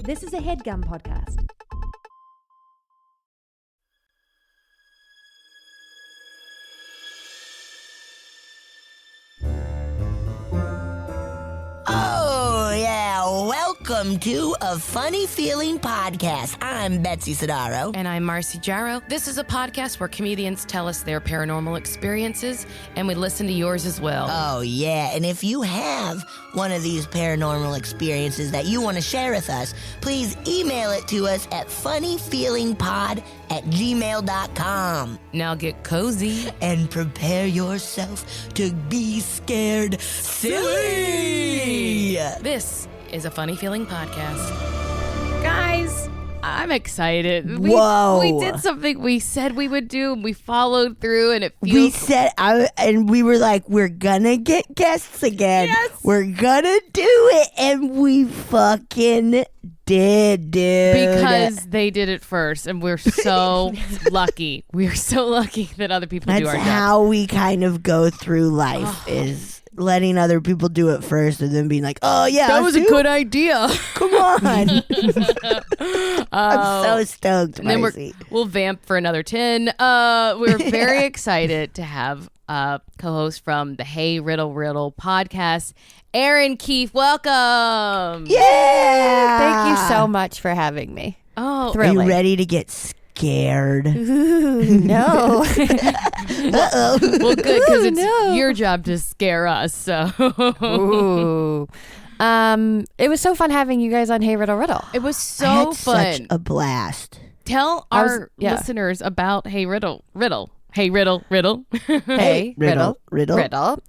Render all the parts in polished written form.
This is a HeadGum podcast. Oh, yeah. Welcome to A Funny Feeling Podcast. I'm Betsy Sidaro. And I'm Marcy Jarrow. This is a podcast where comedians tell us their paranormal experiences, and we listen to yours as well. Oh, yeah. And if you have one of these paranormal experiences that you want to share with us, please email it to us at funnyfeelingpod@gmail.com. Now get cozy. And prepare yourself to be scared silly. This is a Funny Feeling podcast. Guys, I'm excited. Whoa. We did something we said we would do, and we followed through, and it feels... And we were like, we're gonna get guests again. Yes. We're gonna do it. And we fucking did, dude. Because they did it first, and we're so lucky. We're so lucky that other people do our That's job. how we kind of go through life, is letting other people do it first and then being like, oh, yeah. That was a good idea. Come on. I'm so stoked, And then Marcy. we'll vamp for another 10. We're very excited to have co-host from the Hey Riddle podcast, Erin, Keif. Welcome. Yeah. Thank you so much for having me. Oh, Are Thrilling. you ready to get scared? Ooh, no. Uh-oh. well, good, because it's no. your job to scare us. So Ooh. It was so fun having you guys on Hey Riddle. it was I so had fun. such a blast. Tell I was- our yeah. listeners about Hey Riddle. Hey Riddle. Hey, Riddle. Riddle.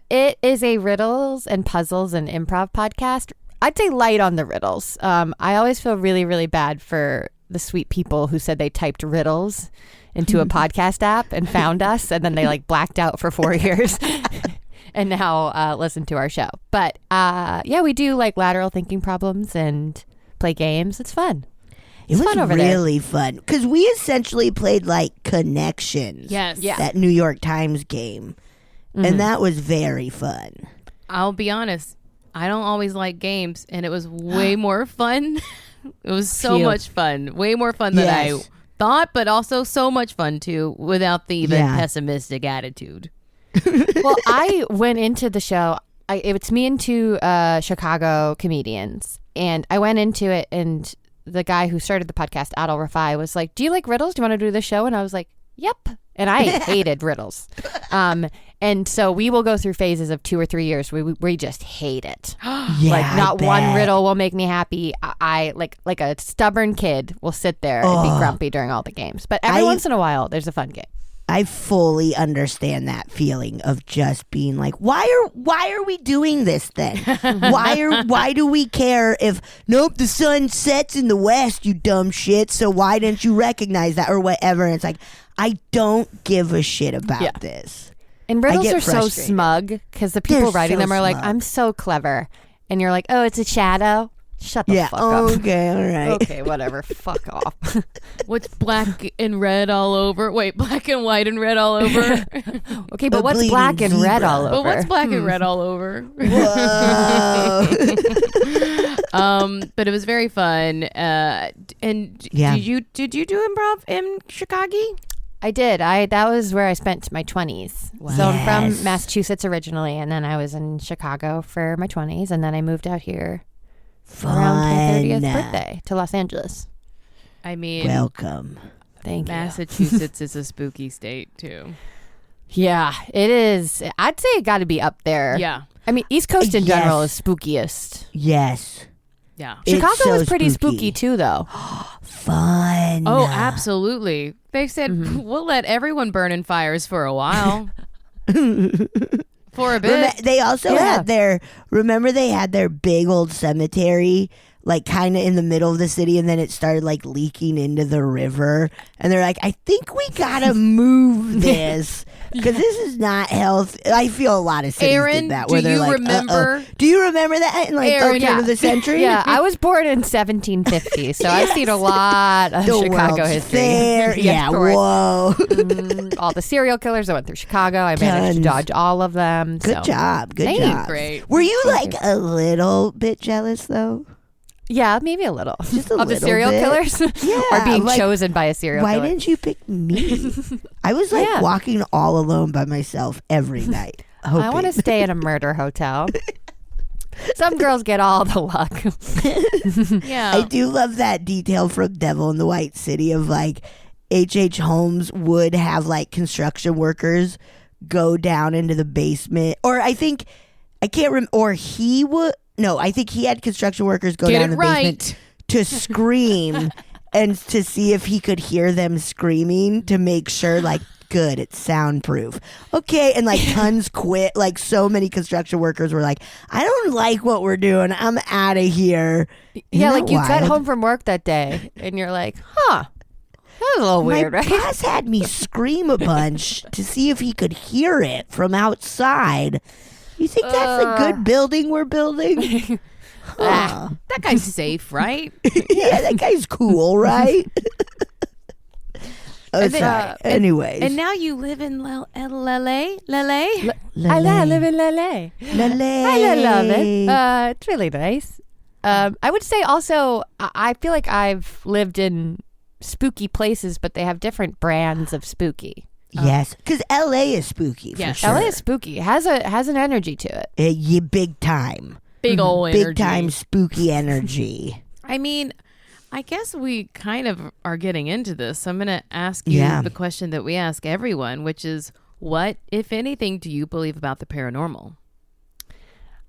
It is a riddles and puzzles and improv podcast. I'd say light on the riddles. I always feel really, really bad for the sweet people who said they typed riddles into a podcast app and found us, and then they like blacked out for 4 years and now listen to our show. But yeah, we do like lateral thinking problems and play games. It's fun. It was fun over there. really fun because we essentially played like Connections. Yes. Yeah. That New York Times game. And that was very fun. I'll be honest. I don't always like games, and it was way more fun. It was so Phew. much fun. Way more fun than I Yes. thought, but also so much fun too, without the even Yeah. pessimistic attitude. Well, I went into the show. It's me and two Chicago comedians, and I went into it, and the guy who started the podcast, Adel Rafai, was like, "Do you like riddles? Do you want to do the show?" And I was like, "Yep." And I hated riddles, and so we will go through phases of 2 or 3 years where we just hate it. Yeah, Like not I one bet. riddle will make me happy. I like a stubborn kid will sit there and be grumpy during all the games. But every once in a while, there's a fun game. I fully understand that feeling of just being like, why are we doing this then? Why do we care if nope, the sun sets in the west, you dumb shit, so why didn't you recognize that or whatever? And it's like, I don't give a shit about this. And riddles get are so frustrated. smug because the people They're writing so them are like, smug. I'm so clever. And you're like, oh, it's a shadow? Shut the Yeah, fuck up. okay, all right. Okay, whatever. Fuck off. What's black and red all over? Wait, black and white and red all over? Okay, A but what's bleeding black and red zebra. all over? But what's black and red all over? Whoa. But it was very fun. And Yeah. did you do improv in Chicago? I did. That was where I spent my 20s. So I'm Yes. from Massachusetts originally, and then I was in Chicago for my 20s, and then I moved out here around my 30th birthday to Los Angeles. I mean, Welcome. Thank you. Massachusetts is a spooky state too. Yeah, it is. I'd say it got to be up there. Yeah. I mean, East Coast in general Yes. is spookiest. Yes. Yeah. It's Chicago so was pretty spooky. spooky too, though. Fun. Oh, absolutely. They said we'll let everyone burn in fires for a while. For a bit. They also had they had their big old cemetery like kind of in the middle of the city, and then it started like leaking into the river, and they're like, I think we gotta move this because this is not healthy. I feel a lot of cities Erin, did that do where they're you like, remember? do you remember that in like Erin, turn of the century? Yeah, I was born in 1750, so I've seen a lot of The Chicago World's history. Fair. Yes, Yeah, of course. whoa. All the serial killers that went through Chicago, I managed to Tons. dodge all of them. Good so. job. Good Thanks. job. Great. Were you like a little bit jealous though? Yeah, maybe a little. Just a of the little serial bit. killers? Yeah, Or being like, chosen by a serial why killer? didn't you pick me? I was like Yeah. walking all alone by myself every night. Hoping. I want to stay in a murder hotel. Some girls get all the luck. Yeah. I do love that detail from Devil in the White City of like H.H. Holmes would have like construction workers go down into the basement, or I think I can't remember, or he would. No, I think he had construction workers go Get down it the basement to scream and to see if he could hear them screaming to make sure, like, good, it's soundproof. Okay, and like tons quit. Like so many construction workers were like, I don't like what we're doing. I'm out of here. Yeah, Isn't like you that got wild? home from work that day and you're like, that was a little weird, My right? boss had me scream a bunch to see if he could hear it from outside. You think that's a good building we're building? Huh. That guy's safe, right? Yeah, that guy's cool, right? Oh, And then, sorry. Anyways. And now you live in LA? I live in LA. I love it. It's really nice. I would say also, I feel like I've lived in spooky places, but they have different brands of spooky. Yes, because LA is spooky. Yes. For sure. LA is spooky. It has an energy to it. Yeah, big time. Big old energy. Big time spooky energy. I mean, I guess we kind of are getting into this. I'm going to ask you Yeah. the question that we ask everyone, which is, what, if anything, do you believe about the paranormal?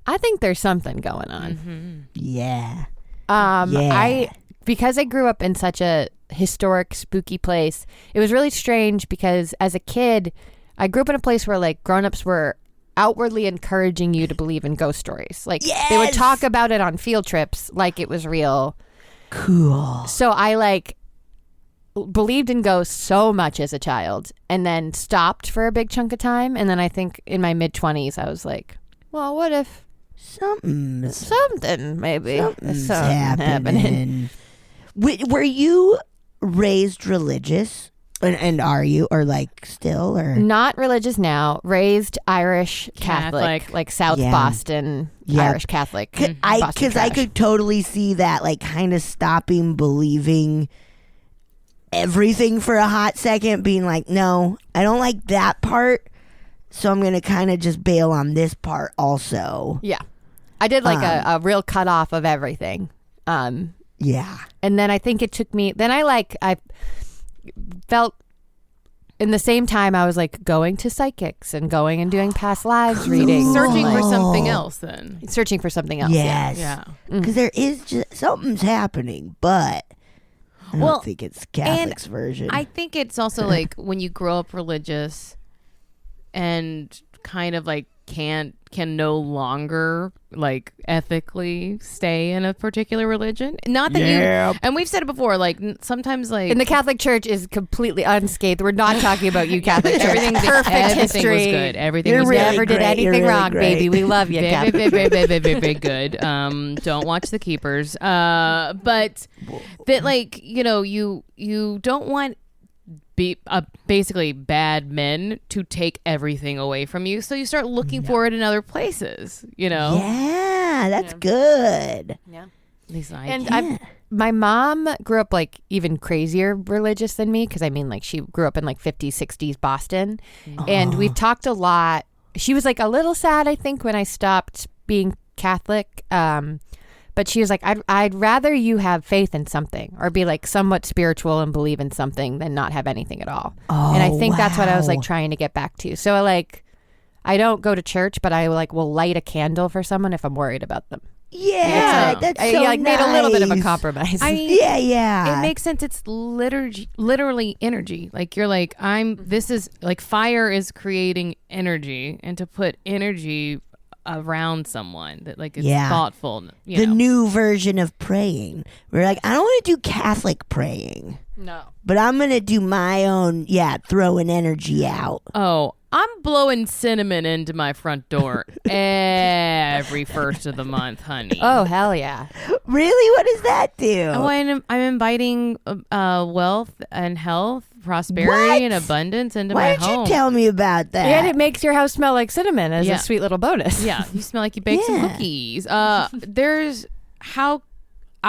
I think there's something going on. Yeah. I because I grew up in such a historic, spooky place, it was really strange because as a kid, I grew up in a place where like grown-ups were outwardly encouraging you to believe in ghost stories. Like they would Yes! talk about it on field trips like it was real. Cool. So I like believed in ghosts so much as a child and then stopped for a big chunk of time. And then I think in my mid-20s, I was like, well, what if Something's something maybe Something's something happening. Were you raised religious? And are you? Or like still? Or Not religious now, raised Irish Catholic, Catholic. like South Yeah. Boston Yep. Irish Catholic. Boston Because I trash. could totally see that, like, kind of stopping believing everything for a hot second, being like, no, I don't like that part, so I'm going to kind of just bail on this part also. Yeah. I did like a real cutoff of everything. Yeah. And then I think it took me, then I felt in the same time I was like going to psychics and going and doing past lives readings. Searching and, for like, something else then. searching for something else. Yes. Yeah. Because there is just something's happening, but I Well, don't think it's Catholic's version. I think it's also like when you grow up religious and kind of like can no longer like ethically stay in a particular religion. Not that you, and we've said it before, like sometimes like And the Catholic Church is completely unscathed. We're not talking about you, Catholic Church. Perfect everything history. was good. Everything You're was really Never did great. anything You're really wrong, great. baby. We love you, very, Catholic. very good. Don't watch The Keepers. But that like you don't want basically bad men to take everything away from you, so you start looking for it in other places. Yeah, that's good. At least I And my mom grew up like even crazier religious than me because I mean like she grew up in like 50s, 60s Boston. And we've talked a lot. She was like a little sad, I think, when I stopped being Catholic. But she was like, I'd rather you have faith in something or be like somewhat spiritual and believe in something than not have anything at all. And I think that's what I was like wow. trying to get back to. So like, I don't go to church, but I like will light a candle for someone if I'm worried about them. Yeah, that's I so like made a little bit of a nice. compromise. I mean, Yeah. it makes sense. It's literally energy. Like you're like this is like fire is creating energy, and to put energy around someone that like is Yeah. thoughtful. The new version of praying. We're like, I don't want to do Catholic praying, no. but I'm going to do my own, throwing energy out. Oh, I'm blowing cinnamon into my front door every first of the month, honey. Oh, hell yeah. Really? What does that do? Oh, and I'm inviting wealth and health, prosperity, What? and abundance into Why my didn't home. you tell me about that? And it makes your house smell like cinnamon as Yeah. a sweet little bonus. Yeah, you smell like you baked some Yeah. cookies. There's how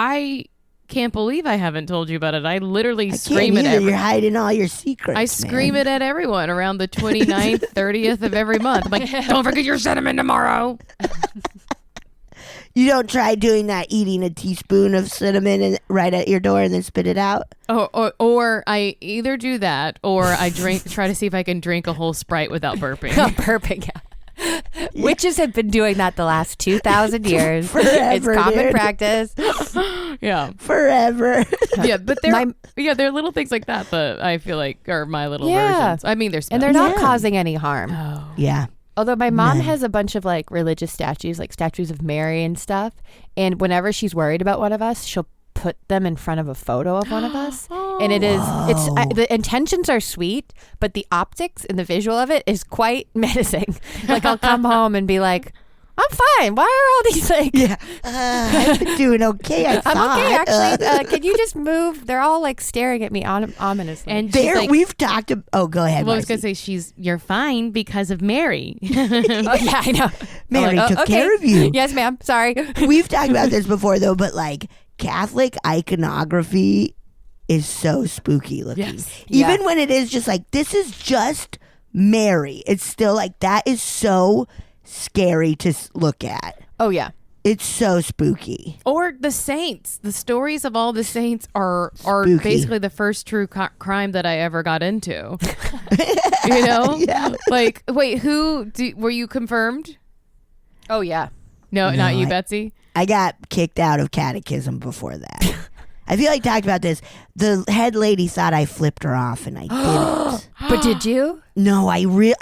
I can't believe I haven't told you about it. I literally I scream can't it either. You're hiding all your secrets. I scream it at everyone around the 29th, 30th of every month. I'm like, don't forget your cinnamon tomorrow. You don't try doing that, eating a teaspoon of cinnamon and right at your door and then spit it out? Or I either do that or I try to see if I can drink a whole Sprite without burping. Burping, yeah. Witches have been doing that the last 2,000 years. Forever, it's common dude. practice. Yeah. Forever. Yeah, but they're little things like that that I feel like are my little versions. I mean, and they're not Yeah. causing any harm. Oh. Yeah. Although my mom No. has a bunch of like religious statues, like statues of Mary and stuff. And whenever she's worried about one of us, she'll put them in front of a photo of one of us. And the intentions are sweet, but the optics and the visual of it is quite menacing. Like I'll come home and be like, I'm fine. Why are all these like... Yeah. I've been doing okay, I thought. I'm okay, actually. Can you just move? They're all like staring at me ominously. And she's like, we've talked about... Oh, go ahead, well, I was Marcy. going to say, you're fine because of Mary. oh, yeah, I know. Mary I'm like, took okay. care of you. Yes, ma'am. Sorry. We've talked about this before, though, but like Catholic iconography is so spooky looking. Yes. Even when it is just like, this is just Mary. It's still like, that is so scary to look at. Oh, yeah. It's so spooky. Or the saints. The stories of all the saints are Spooky. basically the first true crime that I ever got into. You know? Yeah. Like, wait, were you confirmed? Oh, yeah. No, No, not you, I- Betsy. I got kicked out of catechism before that. I feel like I talked about this. The head lady thought I flipped her off, and I didn't. But did you? No, I really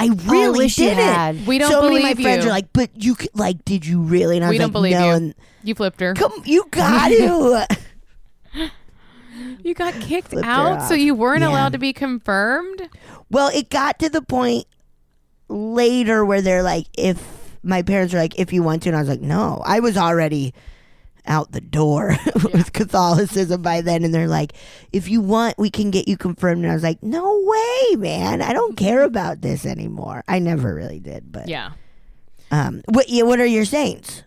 wish you didn't. had. We don't so believe many of my friends you. are like, "But you like, did you really?" And I We was don't like, believe "No." you. And You flipped her. come, you got to. You got kicked Flipped her out, so off. you weren't Yeah. allowed to be confirmed? Well, it got to the point later where they're like, if my parents were like, "If you want to," and I was like, "No." I was already out the door with Catholicism by then, and they're like, "If you want, we can get you confirmed." And I was like, "No way, man! I don't care about this anymore." I never really did, but Yeah. what are your saints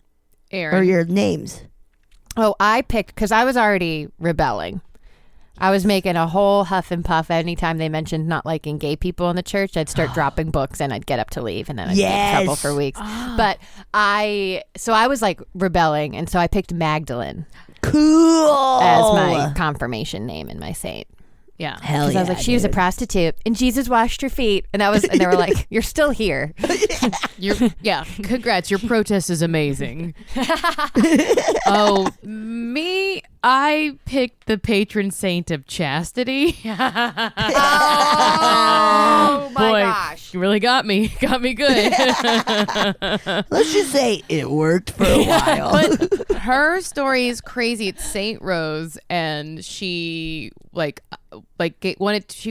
Erin. or your names? Oh, I picked, because I was already rebelling. I was making a whole huff and puff anytime they mentioned not liking gay people in the church. I'd start dropping books and I'd get up to leave, and then I'd get in trouble Yes. for weeks. But I was like rebelling, and so I picked Magdalene Cool. as my confirmation name and my saint. Yeah. Hell Because yeah, I was like, she was a dude. prostitute, and Jesus washed her feet, and they were like, you're still here. Yeah. Congrats. Your protest is amazing. Oh, me, I picked the patron saint of chastity. Oh my Boy, gosh. you really got me. Got me good. Let's just say it worked for a while. But her story is crazy. It's Saint Rose, and she wanted.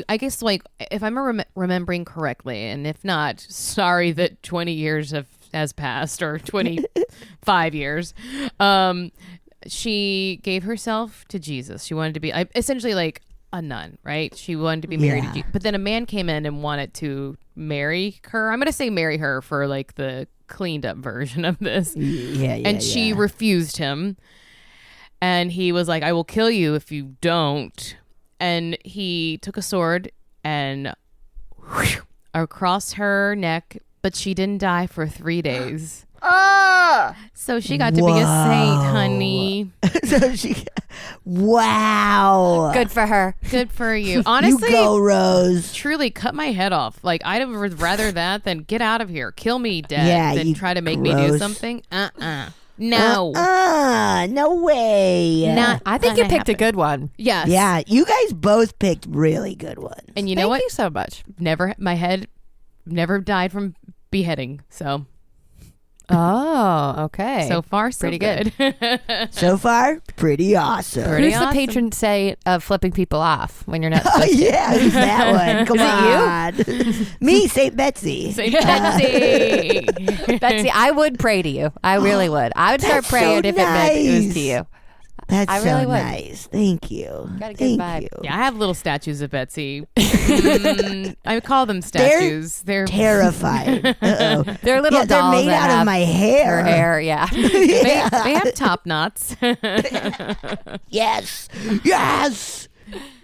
I guess like if I'm remembering correctly, and if not, sorry that 20 years has passed, or 25 years. She gave herself to Jesus. She wanted to be essentially like a nun, right? She wanted to be married Yeah. to Jesus. But then a man came in and wanted to marry her. I'm going to say marry her for like the cleaned up version of this. Yeah, And she refused him. And he was like, I will kill you if you don't. And he took a sword and across her neck, but she didn't die for 3 days. So she got to be a saint, honey. So she, wow. Good for her. Good for you. Honestly, you go, Rose. truly cut my head off. Like, I'd have rather that than get out of here. Kill me dead Yeah, than you try to make me do gross. something. No. No way. Not I think you gonna picked a happen. good one. Yes. Yeah, you guys both picked really good ones. And you know Thank what? you so much. My head never died from beheading. So Oh, okay. so far, so Pretty good. So far, pretty awesome. Pretty Who's awesome. the patron saint of flipping people off when you're not Oh supposed to? yeah, who's that one? Come on. Me, Saint Betsy. Saint Betsy. Betsy, I would pray to you. I really would. I would start That's so praying if it meant it was nice. to you. That's I so really would. nice. Thank you. Got a good Thank vibe. you. Yeah, I have little statues of Betsy. I call them statues. They're Terrifying. Uh-oh. They're little They're dolls made that out of have my hair. her hair. Yeah. they have top knots. Yes. Yes.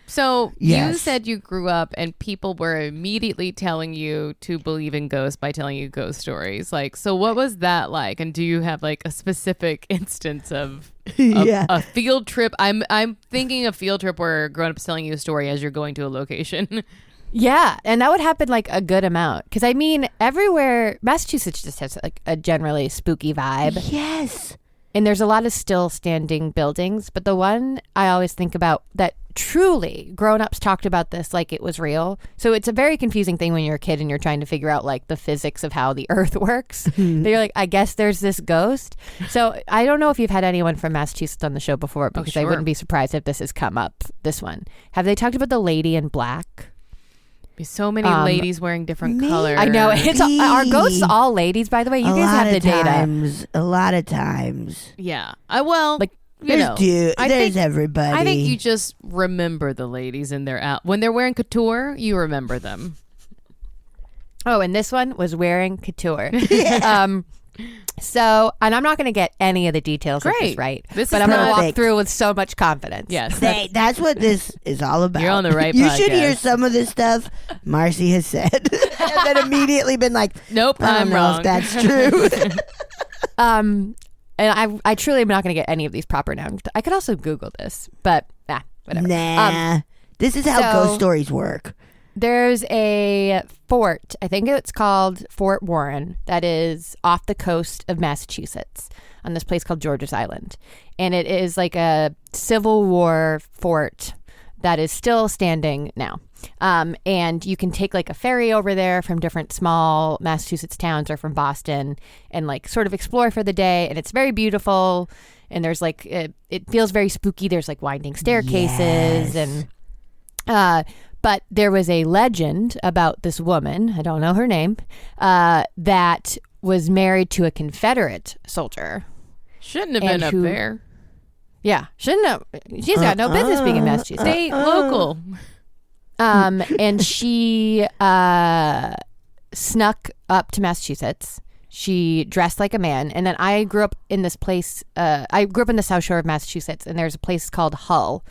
So you Yes. said you grew up and people were immediately telling you to believe in ghosts by telling you ghost stories. Like, so what was that like? And do you have like a specific instance of Yeah. a field trip? I'm thinking a field trip where grown-ups telling you a story as you're going to a location. Yeah, and that would happen like a good amount because I mean, everywhere Massachusetts just has like a generally spooky vibe, Yes. and there's a lot of still standing buildings. But the one I always think about that truly grown-ups talked about this like it was real. So it's a very confusing thing when you're a kid and you're trying to figure out like the physics of how the earth works. They're like, I guess there's this ghost. So I don't know if you've had anyone from Massachusetts on the show before because I sure. wouldn't be surprised if this has come up. This one, have they talked about the lady in black? Be so many ladies wearing different colors. I know it's are ghosts all ladies, by the way. You guys have the data. A lot of times. Yeah. Well, Like, you know, There's everybody. I think you just remember the ladies in their out when they're wearing couture. You remember them. Oh, and this one was wearing couture. So, and I'm not going to get any of the details of this Great. right, This but is I'm going to walk perfect. through with so much confidence. Yes. That's what this is all about. You're on the right You should podcast. hear some of this stuff Marcy has said and then immediately been like, Nope, I don't I'm know wrong. if that's true. And I truly am not going to get any of these proper nouns. I could also Google this, but whatever. Nah. This is how so- ghost stories work. There's a fort, I think it's called Fort Warren, that is off the coast of Massachusetts on this place called George's Island. And it is like a Civil War fort that is still standing now. And you can take like a ferry over there from different small Massachusetts towns or from Boston and like sort of explore for the day. And it's very beautiful. And there's like, it feels very spooky. There's like winding staircases and, but there was a legend about this woman, I don't know her name, that was married to a Confederate soldier. Shouldn't have And been up who- there. Yeah, shouldn't have. She's got no business being in Massachusetts. State local. And she snuck up to Massachusetts. She dressed like a man. And then I grew up in this place. I grew up in the South Shore of Massachusetts, and there's a place called Hull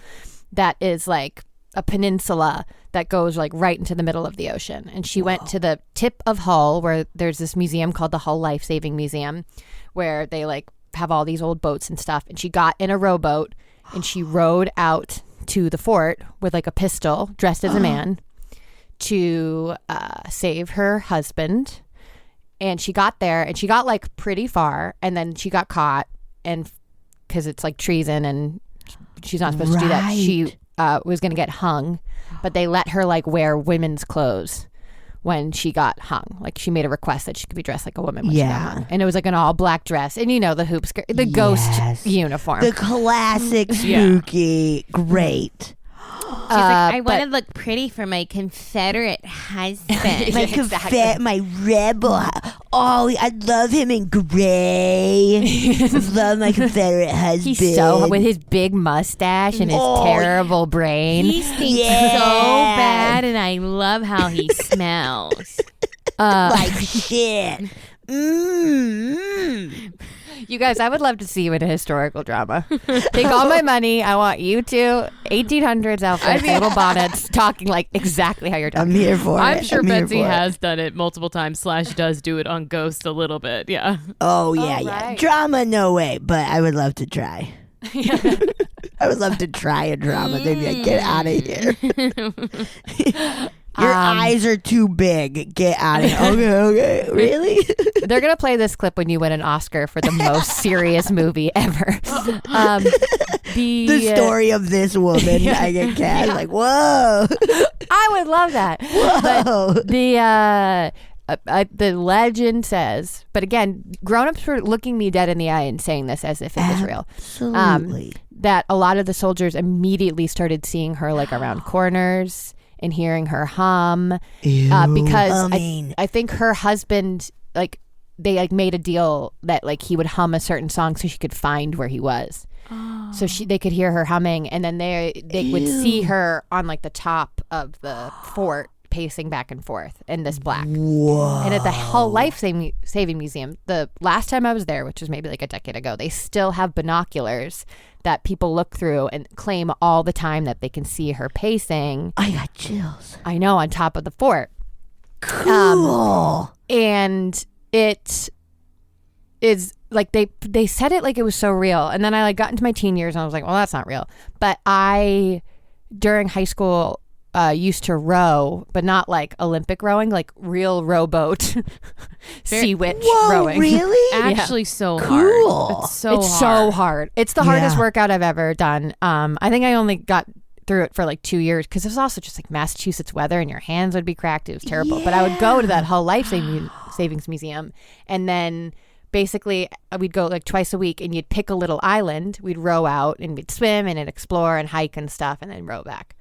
that is like a peninsula that goes like right into the middle of the ocean. And she went to the tip of Hull where there's this museum called the Hull Life Saving Museum where they like have all these old boats and stuff. And she got in a rowboat and she rowed out to the fort with like a pistol dressed as a man to save her husband. And she got there and she got like pretty far and then she got caught, and because it's like treason and she's not supposed to do that, she was going to get hung, but they let her like wear women's clothes when she got hung. Like she made a request that she could be dressed like a woman when she got hung. And it was like an all black dress and the hoop skirt, the ghost uniform. The classic spooky. Great. She's like, I want to look pretty for my Confederate husband. My rebel. Oh, I love him in gray. Love my Confederate husband. He's so with his big mustache and his terrible brain. He stinks so bad, and I love how he smells. like shit. You guys, I would love to see you in a historical drama. Take all my money. I want you two 1800s outfits, little bonnets, talking like exactly how you're talking. I'm here for it. I'm sure here Betsy for it. has done it multiple times. / does do it on Ghost a little bit. Yeah. Oh yeah. right. Drama, no way. But I would love to try. I would love to try a drama. They'd be like, get out of here. Your eyes are too big. Get out of here. Okay. Really? They're going to play this clip when you win an Oscar for the most serious movie ever. The story of this woman. I get cast. Like, whoa. I would love that. Whoa. But the legend says, but again, grown-ups were looking me dead in the eye and saying this as if it was real. Absolutely. That a lot of the soldiers immediately started seeing her like around corners and hearing her hum because humming. I think her husband, like they like made a deal that like he would hum a certain song so she could find where he was. So they could hear her humming, and then they would see her on like the top of the fort pacing back and forth in this black. Whoa. And at the Hull Life Saving Museum, the last time I was there, which was maybe like a decade ago, they still have binoculars that people look through and claim all the time that they can see her pacing. I got chills. I know, on top of the fort. Cool. And it is like they said it like it was so real, and then I like got into my teen years and I was like, well, that's not real. But I during high school used to row, but not like Olympic rowing, like real rowboat sea witch rowing. Really? Actually, so Cool. hard. It's so hard. It's the hardest workout I've ever done. I think I only got through it for like 2 years because it was also just like Massachusetts weather and your hands would be cracked. It was terrible. But I would go to that Hull Life Savings Museum, and then basically we'd go like twice a week, and you'd pick a little island. We'd row out and we'd swim and explore and hike and stuff, and then row back.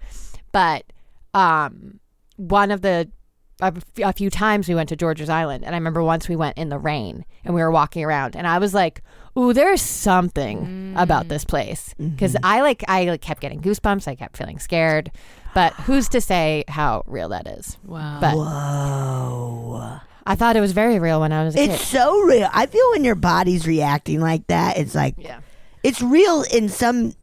But one of the a few times we went to George's Island, and I remember once we went in the rain and we were walking around, and I was like, ooh, there's something about this place, because I kept getting goosebumps. I kept feeling scared, but who's to say how real that is? Wow. But Whoa. I thought it was very real when I was a kid. It's so real. I feel when your body's reacting like that, it's like, it's real in some,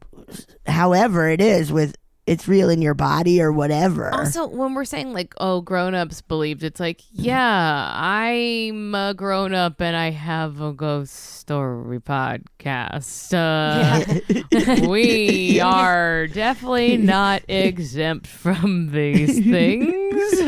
however it is, with it's real in your body or whatever. Also, when we're saying like, oh, grown-ups believed, it's like, yeah, I'm a grown-up and I have a ghost story podcast. We are definitely not exempt from these things.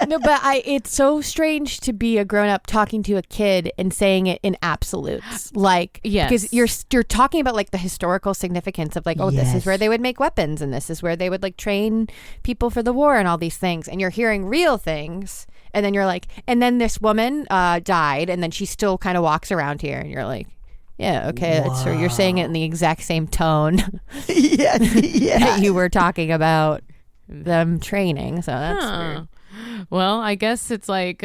No, but it's so strange to be a grown-up talking to a kid and saying it in absolutes, like, yes, because you're talking about like the historical significance of like, oh, this is where they would make weapons, and this is where they would like train people for the war and all these things, and you're hearing real things, and then you're like, and then this woman died, and then she still kind of walks around here, and you're like, yeah, okay, that's true. You're saying it in the exact same tone that you were talking about them training, so that's weird. Well, I guess it's like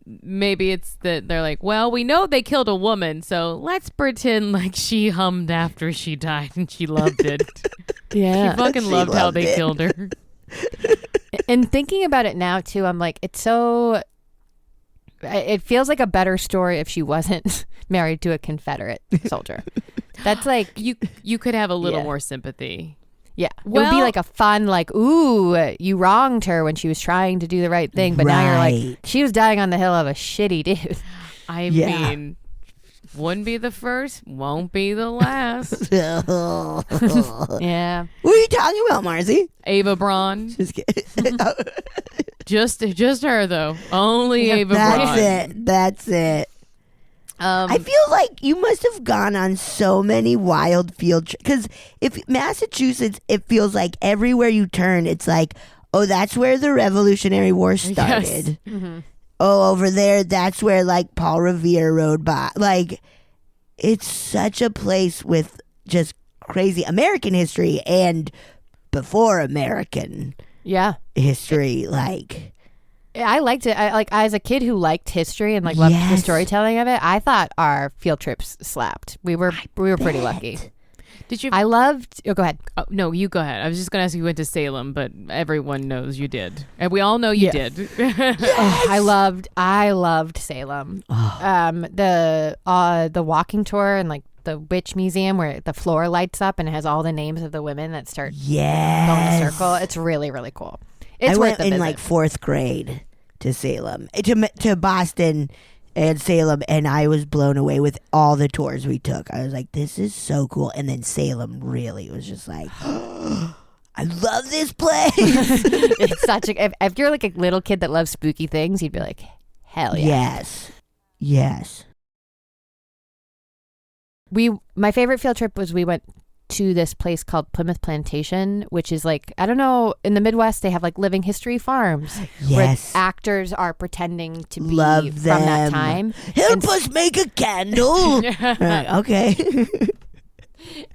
maybe it's that they're like, well, we know they killed a woman, so let's pretend like she hummed after she died and she loved it. Yeah, she fucking loved how they killed her. And thinking about it now too, I'm like, it feels like a better story if she wasn't married to a Confederate soldier. That's like you could have a little more sympathy. Yeah. Well, it would be like a fun, like, ooh, you wronged her when she was trying to do the right thing. But now you're like, she was dying on the hill of a shitty dude. I mean, wouldn't be the first, won't be the last. Yeah. What are you talking about, Marcy? Ava Braun. Just kidding. just her, though. Only Ava Braun. That's it. I feel like you must have gone on so many wild field trips, because if Massachusetts, it feels like everywhere you turn, it's like, oh, that's where the Revolutionary War started. Yes. Mm-hmm. Oh, over there, that's where like Paul Revere rode by. Like, it's such a place with just crazy American history and before American history. Like, I liked it. I like, as a kid who liked history and like loved the storytelling of it, I thought our field trips slapped. We were pretty lucky. Did you? I loved. Oh, go ahead. Oh, no, you go ahead. I was just gonna ask if you went to Salem, but everyone knows you did, and we all know you did. I loved Salem. The walking tour and like the witch museum where the floor lights up and it has all the names of the women that start going in a circle. It's really, really cool. It's I worth went in like 4th grade to Salem, to Boston and Salem, and I was blown away with all the tours we took. I was like, this is so cool. And then Salem really was just like, I love this place. It's such a, if you're like a little kid that loves spooky things, you'd be like, hell yeah. Yes. My favorite field trip was we went to this place called Plymouth Plantation, which is like, I don't know, in the Midwest they have like living history farms where actors are pretending to be from that time. Help us make a candle. Okay.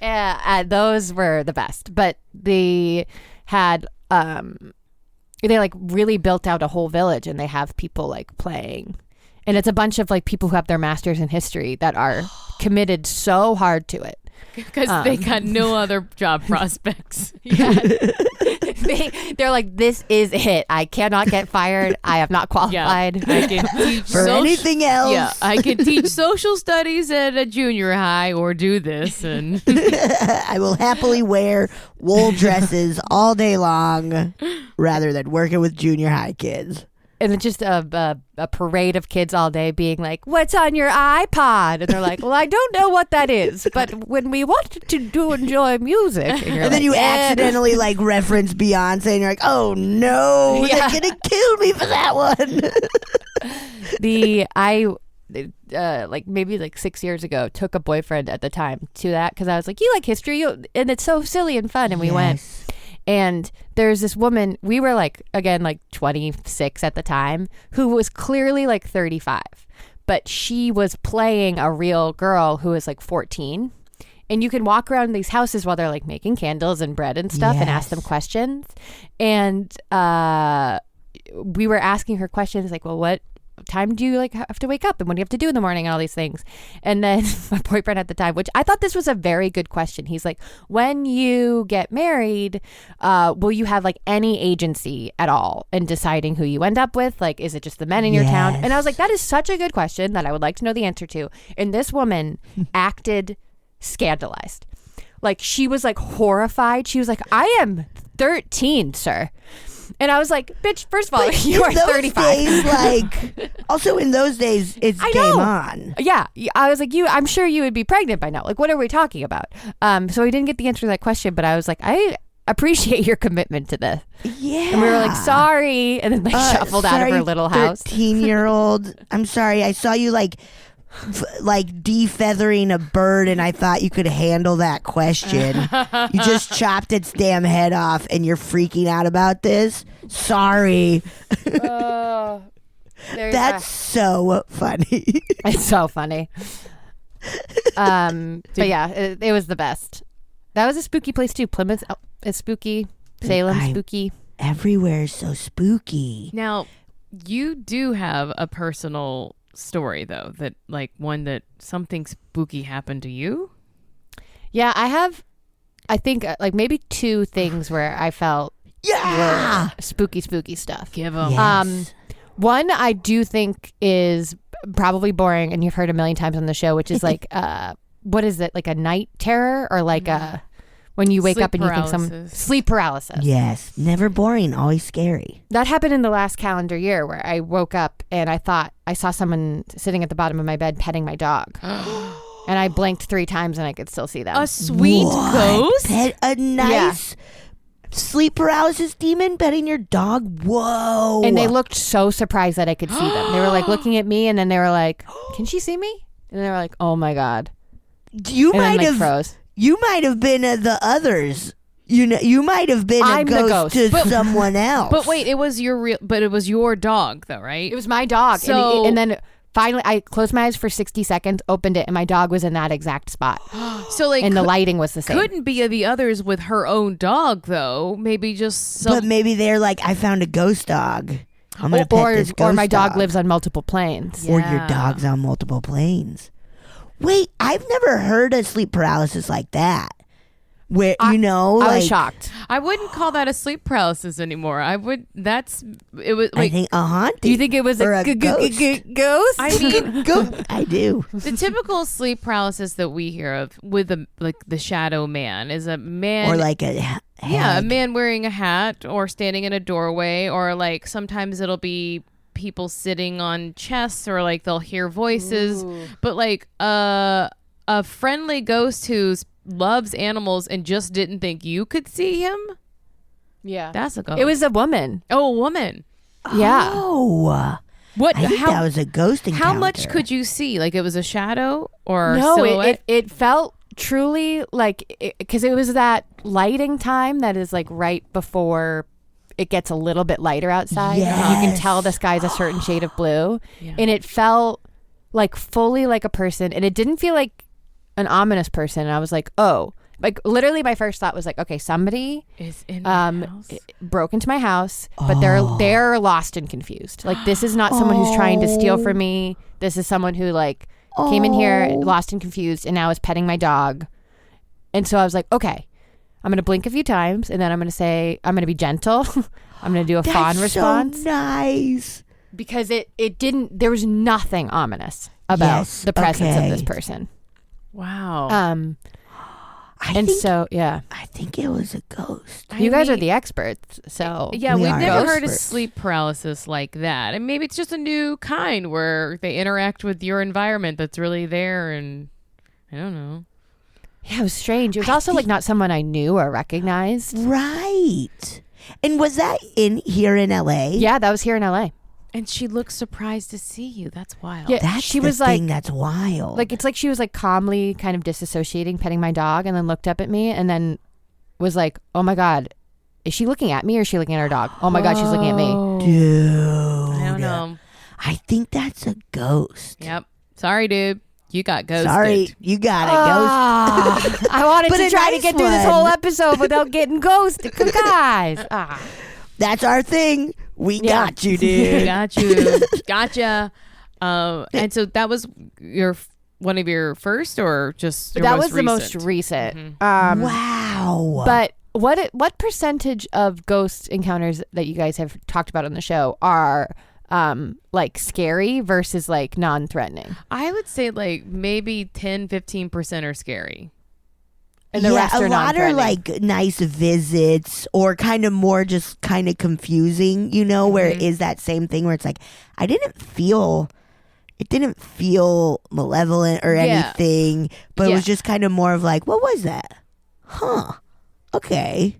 Yeah, those were the best, but they had they like really built out a whole village, and they have people like playing And it's a bunch of like people who have their masters in history that are committed so hard to it. Because they got no other job prospects. Yeah. They're like, this is it. I cannot get fired. I have not qualified. I can teach For anything else. Yeah, I can teach social studies at a junior high or do this. And I will happily wear wool dresses all day long rather than working with junior high kids. And it's just a parade of kids all day being like, what's on your iPod? And they're like, well, I don't know what that is. But when we want to enjoy music. And then you accidentally like reference Beyonce and you're like, oh no, they're going to kill me for that one. Like maybe like 6 years ago, took a boyfriend at the time to that because I was like, you like history? And it's so silly and fun. And we went. And there's this woman, we were like, again, like 26 at the time, who was clearly like 35. But she was playing a real girl who was like 14. And you can walk around these houses while they're like making candles and bread and stuff and ask them questions. And we were asking her questions like, well, what time do you like have to wake up and what do you have to do in the morning and all these things? And then my boyfriend at the time, which I thought this was a very good question, he's like, when you get married, will you have like any agency at all in deciding who you end up with? Like, is it just the men in your town? And I was like, that is such a good question that I would like to know the answer to. And this woman acted scandalized. Like, she was like horrified. She was like, I am 13, sir. And I was like, bitch, first of all, you are 35. Days, like, also in those days, it's game on. Yeah. I was like, I'm sure you would be pregnant by now. Like, what are we talking about? So we didn't get the answer to that question, but I was like, I appreciate your commitment to this. Yeah. And we were like, sorry. And then like shuffled out of her little house. 13-year-old. I'm sorry. I saw you like defeathering a bird and I thought you could handle that question. You just chopped its damn head off and you're freaking out about this? Sorry. That's so funny. It's so funny. But yeah, it was the best. That was a spooky place too. Plymouth is spooky. Salem spooky. Everywhere is so spooky. Now, you do have a personal story though, that like one that something spooky happened to you. Yeah, I think like maybe two things where I felt were spooky stuff. Give them. Yes. One I do think is probably boring and you've heard a million times on the show, which is like what is it, like a night terror or like a when you wake up and you think sleep paralysis. Yes. Never boring, always scary. That happened in the last calendar year where I woke up and I thought I saw someone sitting at the bottom of my bed petting my dog. And I blinked 3 times and I could still see them. A sweet ghost? A nice sleep paralysis demon petting your dog? Whoa. And they looked so surprised that I could see them. They were like looking at me and then they were like, can she see me? And they were like, oh my God. You might have froze. You might have been the others. You know, you might have been a ghost to someone else. But wait, it was your dog though, right? It was my dog. So, and then finally I closed my eyes for 60 seconds, opened it, and my dog was in that exact spot. So like, and the lighting was the same. Couldn't be the others with her own dog though. Maybe just But maybe they're like, I found a ghost dog. I'm gonna pet this ghost or my dog lives on multiple planes. Or your dog's on multiple planes. Wait, I've never heard of sleep paralysis like that. Where I was shocked. I wouldn't call that a sleep paralysis anymore. I would. It was. I think a haunting. Do you think it was a ghost? I mean, I do. The typical sleep paralysis that we hear of with the shadow man is a man, or like a man wearing a hat or standing in a doorway, or like sometimes it'll be people sitting on chests, or like they'll hear voices. Ooh. But like a friendly ghost who loves animals and just didn't think you could see him. Yeah, that's a ghost. It was a woman. Oh, a woman. Yeah. Oh, what? I think that was a ghost encounter. How much could you see? Like it was a shadow or silhouette? It felt truly like, because it was that lighting time that is like right before it gets a little bit lighter outside. Yes. You can tell the sky's a certain shade of blue. Yeah. And it felt like fully like a person, and it didn't feel like an ominous person. And I was like, oh, like literally my first thought was like, okay, somebody is in my house. broke into my house, but they're lost and confused. Like this is not someone who's trying to steal from me. This is someone who like came in here lost and confused and now is petting my dog. And so I was like, okay, I'm going to blink a few times and then I'm going to say, I'm going to be gentle. I'm going to do a fawn response. So nice. Because it didn't, there was nothing ominous about the presence of this person. Wow. I think it was a ghost. You guys are the experts, so yeah, we've never heard of experts. sleep paralysis like that, and maybe it's just a new kind where they interact with your environment that's really there, and I don't know. Yeah, it was strange. It was also like not someone I knew or recognized. Right. And was that here in LA? Yeah, that was here in LA. And she looks surprised to see you. That's wild. Yeah, That's she the was thing like, that's wild. like it's like she was like calmly kind of disassociating, petting my dog, and then looked up at me and then was like, "Oh my God, is she looking at me or is she looking at her dog? Oh my God, she's looking at me." Dude. I don't know. I think that's a ghost. Yep. Sorry, dude. You got ghosted. Sorry, you got a ghost. I wanted But to a try to nice get through this one. whole episode without getting ghosted. Come guys. That's our thing. We Yeah. got you, dude. Got you. Gotcha. And so that was one of your first, or just your That most was the most recent? recent. Wow. But what percentage of ghost encounters that you guys have talked about on the show are like scary versus like non-threatening? I would say like maybe 10-15% are scary. And the rest a are lot are non-threatening. like nice visits or kind of more just kind of confusing, where it is that same thing where it's like, it didn't feel malevolent or anything, but it was just kind of more of like, what was that? Huh. Okay.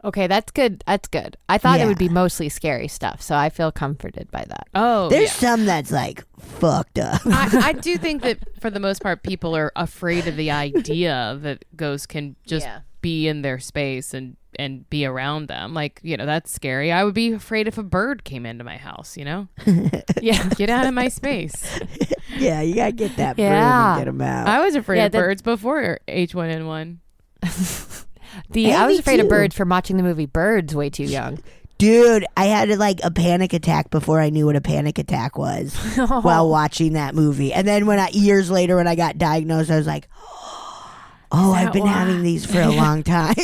Okay, that's good. That's good. I thought it would be Yeah. mostly scary stuff, so I feel comforted by that. Oh, There's some that's like fucked up. I do think that for the most part, people are afraid of the idea that ghosts can just be in their space and be around them. Like, that's scary. I would be afraid if a bird came into my house, Yeah. Get out of my space. Yeah, you gotta get that broom Yeah. and get them out. I was afraid Yeah, of that- birds before H1N1. I was me afraid of too. birds from watching the movie Birds way too young. Dude, I had a panic attack before I knew what a panic attack was while watching that movie. And then years later when I got diagnosed, I was like, I've been having these for a long time.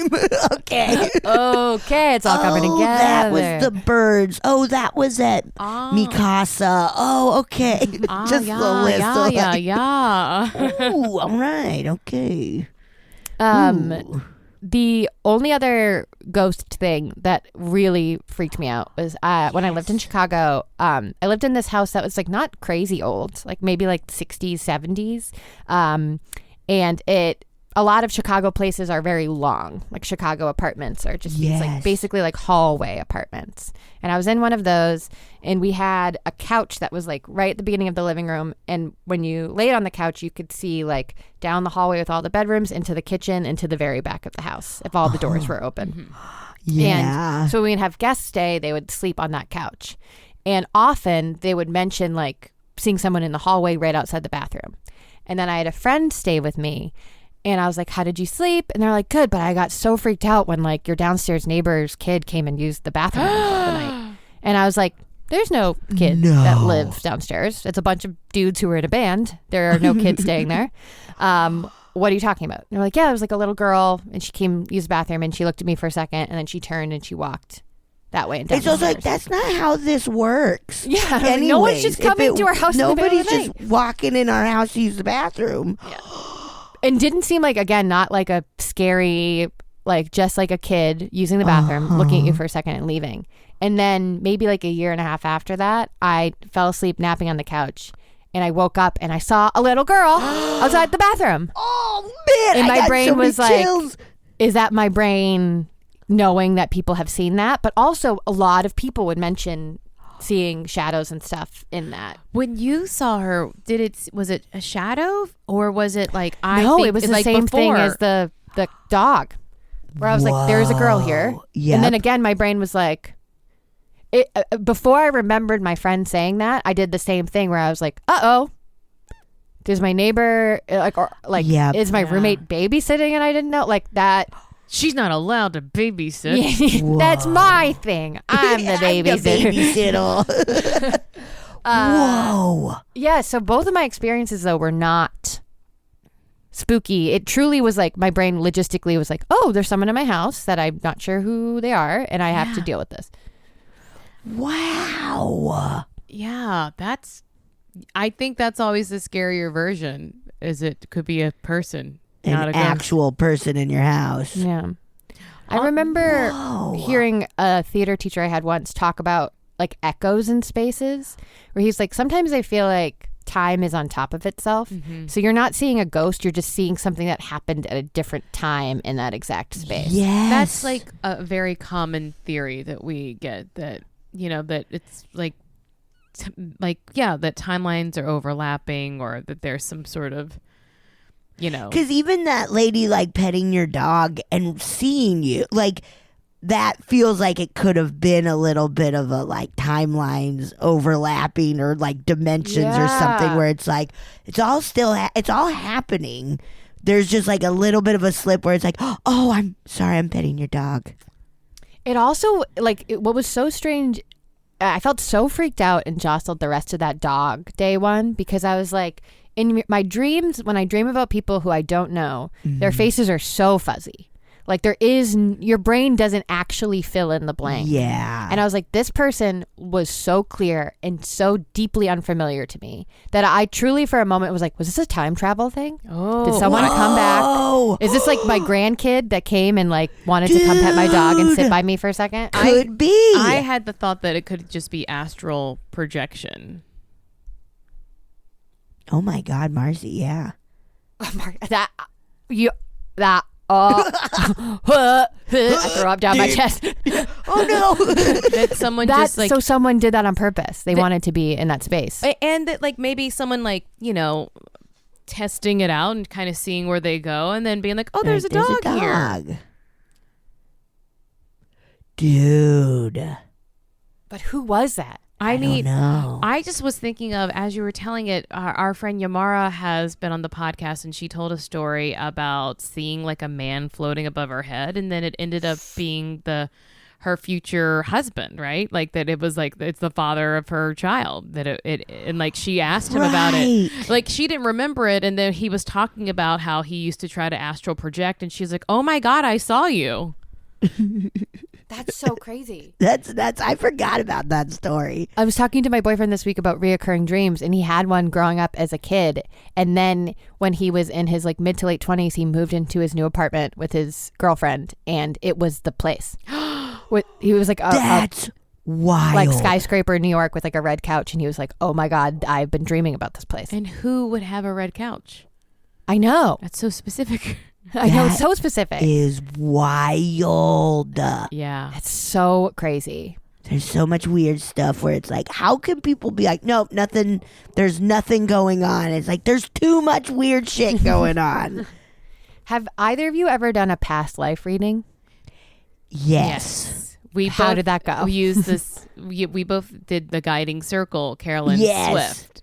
Okay. Okay, it's all coming together. That was the birds. Oh, that was at Mikasa. Oh, okay. Just the list. of like, Ooh, all right. Okay. Ooh. The only other ghost thing that really freaked me out was when I lived in Chicago. I lived in this house that was like not crazy old, like maybe like 60s, 70s. And a lot of Chicago places are very long. Like Chicago apartments are just these, like basically like hallway apartments. And I was in one of those, and we had a couch that was like right at the beginning of the living room. And when you laid on the couch, you could see like down the hallway with all the bedrooms into the kitchen, into the very back of the house if all the doors were open. Yeah. And so when we'd have guests stay, they would sleep on that couch. And often they would mention like seeing someone in the hallway right outside the bathroom. And then I had a friend stay with me. And I was like, how did you sleep? And they're like, good. But I got so freaked out when like your downstairs neighbor's kid came and used the bathroom in the middle of the night. And I was like, there's no kid that lives downstairs. It's a bunch of dudes who were in a band. There are no kids staying there. What are you talking about? And they're like, yeah, it was like a little girl. And she came use the bathroom and she looked at me for a second. And then she turned and she walked that way. And down It's the also like, stairs. that's not how this works. Yeah. I was like, no one's just Anyways, coming to our house in the middle Nobody's of the night. just walking in our house to use the bathroom. And didn't seem like, again, not like a scary, like just like a kid using the bathroom, looking at you for a second and leaving. And then maybe like a year and a half after that, I fell asleep napping on the couch. And I woke up and I saw a little girl outside the bathroom. Oh, man. And I my got brain so many was like, chills. is that my brain knowing that people have seen that? But also a lot of people would mention seeing shadows and stuff in that. When you saw her, was it a shadow, or was it like No, it was the like same thing before? as the dog. Where I was like, there's a girl here. Yep. And then again, my brain was like, before I remembered my friend saying that, I did the same thing where I was like, uh-oh, Does my neighbor is my roommate babysitting and I didn't know like that? She's not allowed to babysit. That's my thing. I'm the babysitter. Whoa. Yeah, so both of my experiences though were not spooky. It truly was like my brain logistically was like, oh, there's someone in my house that I'm not sure who they are and I have to deal with this. Wow. Yeah, I think that's always the scarier version, is it could be a person, not An a ghost. actual person in your house. Yeah. I remember hearing a theater teacher I had once talk about like echoes in spaces where he's like, sometimes I feel like time is on top of itself. Mm-hmm. So you're not seeing a ghost, you're just seeing something that happened at a different time in that exact space. Yes. That's like a very common theory that we get, that, that it's like, that timelines are overlapping, or that there's some sort of, Because even that lady like petting your dog and seeing you, like that feels like it could have been a little bit of a like timelines overlapping or like dimensions or something where it's like it's all still it's all happening. There's just like a little bit of a slip where it's like, oh, I'm sorry, I'm petting your dog. It also what was so strange, I felt so freaked out and jostled the rest of that dog day one, because I was like, in my dreams, when I dream about people who I don't know, their faces are so fuzzy. Like your brain doesn't actually fill in the blank. Yeah. And I was like, this person was so clear and so deeply unfamiliar to me that I truly for a moment was like, was this a time travel thing? Oh. Did someone come back? Is this like my grandkid that came and like wanted to come pet my dog and sit by me for a second? Could be. I had the thought that it could just be astral projection. Oh my God, Marcy, yeah. I throw up down my chest. Oh no. That someone just like, so someone did that on purpose. They wanted to be in that space. and that like maybe someone like, testing it out and kind of seeing where they go and then being like, oh, there's a dog here. Dude. But who was that? I don't know. I just was thinking of, as you were telling it, our friend Yamara has been on the podcast and she told a story about seeing like a man floating above her head, and then it ended up being her future husband, right? Like that it was like it's the father of her child, that it and like she asked him about it. Like she didn't remember it, and then he was talking about how he used to try to astral project, and she's like, "Oh my God, I saw you." That's so crazy. That's I forgot about that story. I was talking to my boyfriend this week about reoccurring dreams, and he had one growing up as a kid. And then when he was in his like mid to late 20s, he moved into his new apartment with his girlfriend, and it was the place. He was like, that's wild. Like skyscraper in New York with like a red couch, and he was like, oh my God, I've been dreaming about this place. And who would have a red couch? I know. That's so specific. I know, it's so specific. Is wild. Yeah. It's so crazy. There's so much weird stuff where it's like, how can people be like, nope, nothing, there's nothing going on. It's like, there's too much weird shit going on. Have either of you ever done a past life reading? Yes. How did that go? We used this, we both did the guiding circle, Carolyn Swift.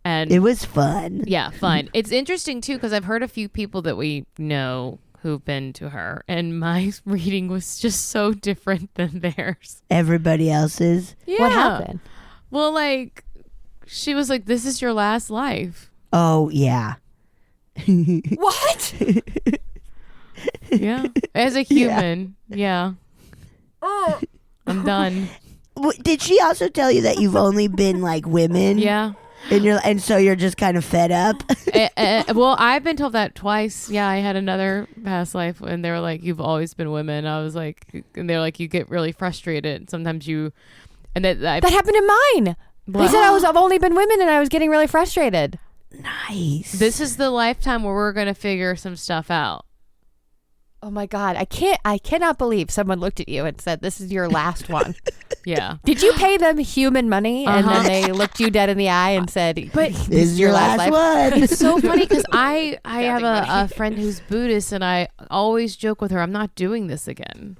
And it was fun. Yeah, fun. It's interesting too, because I've heard a few people that we know who've been to her, and my reading was just so different than theirs. Everybody else's? Yeah. What happened? Well, like, she was like, this is your last life. Oh, yeah. What? Yeah. As a human. Yeah. Oh. I'm done. Did she also tell you that you've only been like women? Yeah. And so you're just kind of fed up? Well, I've been told that twice. Yeah, I had another past life and they were like, you've always been women. I was like, and they're like, you get really frustrated. Sometimes you, and that happened in mine. They said I've only been women and I was getting really frustrated. Nice. This is the lifetime where we're going to figure some stuff out. Oh my God. I cannot believe someone looked at you and said, this is your last one. Yeah. Did you pay them human money and then they looked you dead in the eye and said, but this is your last life? One. It's so funny because I have a friend who's Buddhist and I always joke with her, I'm not doing this again.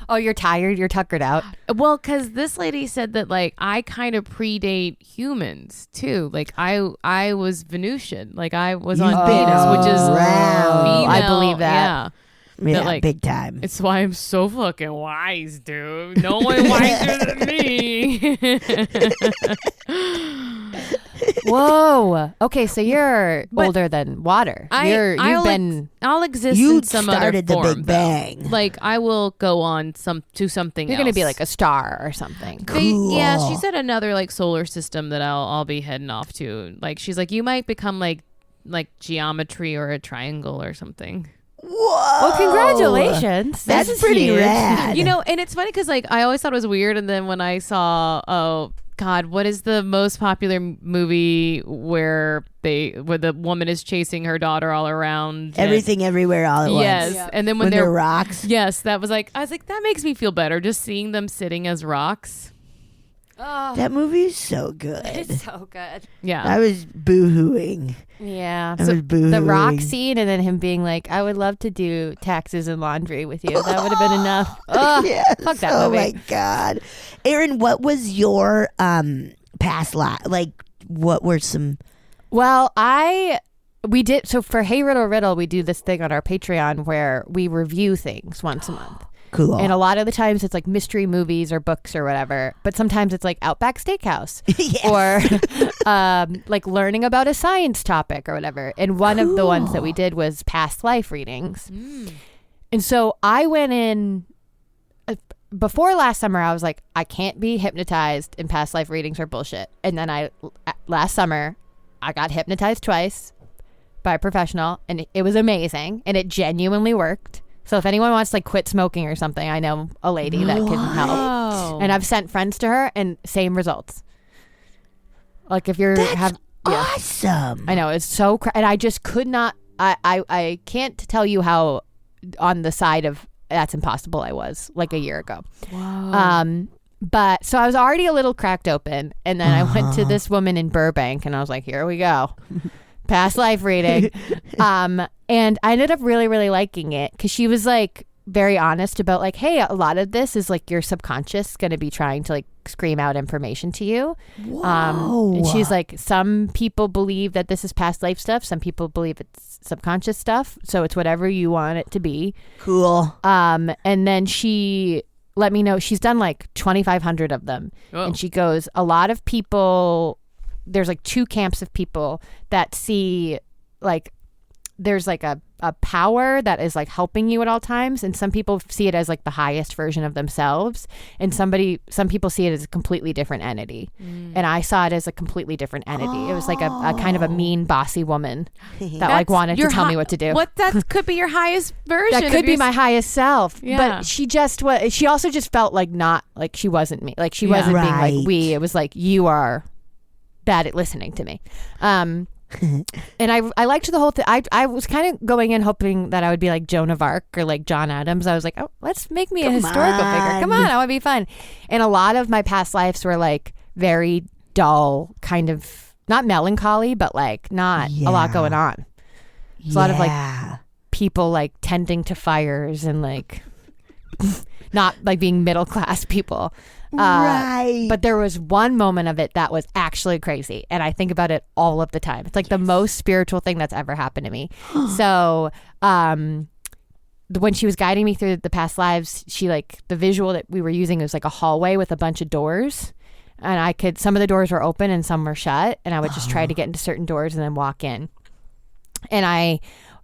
Oh, you're tired? You're tuckered out? Well, because this lady said that like I kind of predate humans too. Like I was Venusian. Like I was on Venus, which is female. I believe that. Yeah. Yeah, like, big time. It's why I'm so fucking wise, dude. No one wiser than me. Whoa. Okay, so you're older than water. I'll exist You in some other started the form, Big though. Bang. Like I will go on to something You're else. going to be like a star or something. Yeah, she said another like solar system that I'll be heading off to. Like she's like, you might become like geometry or a triangle or something. Whoa. Well, congratulations. That's This is pretty huge. rad. You know, and it's funny because like I always thought it was weird, and then when I saw, oh God, what is the most popular movie where the woman is chasing her daughter all around? Everything, everywhere, all at once. Yes, Yeah. and then When when they're rocks. yes, that was like I was like that makes me feel better just seeing them sitting as rocks. Oh, That movie is so good. it's so good. Yeah, I was boo-hooing. Yeah. I was boo-hooing. The rock scene and then him being like, I would love to do taxes and laundry with you. That would have been enough. Oh, Yes. fuck that Oh movie. my God. Erin, what was your past life? Like, what were some... Well, we did, so for Hey Riddle Riddle, we do this thing on our Patreon where we review things once a month. Cool. And a lot of the times it's like mystery movies or books or whatever. But sometimes it's like Outback Steakhouse Yes. or like learning about a science topic or whatever. And one of the ones that we did was past life readings. And so I went in before last summer. I was like, I can't be hypnotized, and past life readings are bullshit. And then last summer, I got hypnotized twice by a professional, and it was amazing, and it genuinely worked. So if anyone wants to like quit smoking or something, I know a lady that can help. Oh. And I've sent friends to her, and same results. Like if you're Awesome. I know, it's so and I just could not. I can't tell you how on the side of that's impossible I was like a year ago. Wow. But so I was already a little cracked open, and then I went to this woman in Burbank, and I was like, here we go. Past life reading. And I ended up really, really liking it because she was like very honest about like, hey, a lot of this is like your subconscious going to be trying to like scream out information to you. Whoa. And she's like, some people believe that this is past life stuff. Some people believe it's subconscious stuff. So it's whatever you want it to be. Cool. And then she let me know she's done like 2,500 of them. Oh. And she goes, a lot of people, there's like two camps of people that see like there's like a power that is like helping you at all times, and some people see it as like the highest version of themselves, and some people see it as a completely different entity. And I saw it as a completely different entity. It was like a kind of a mean bossy woman that like wanted to tell me what to do. What that could be your highest version. That could be my highest self. Yeah. But she also just felt like not like she wasn't me. Like she wasn't being Right. like we. It was like you are bad at listening to me. And I liked the whole thing. I was kind of going in hoping that I would be like Joan of Arc or like John Adams. I was like, oh, let's make me a historical figure. Come on, I want to be fun. And a lot of my past lives were like very dull, kind of not melancholy, but like not a lot going on. It's a lot of like people like tending to fires and like not like being middle class people. Right. But there was one moment of it that was actually crazy, and I think about it all of the time. It's like the most spiritual thing that's ever happened to me. So when she was guiding me through the past lives, she like the visual that we were using was like a hallway with a bunch of doors, and some of the doors were open and some were shut, and I would just try to get into certain doors and then walk in. And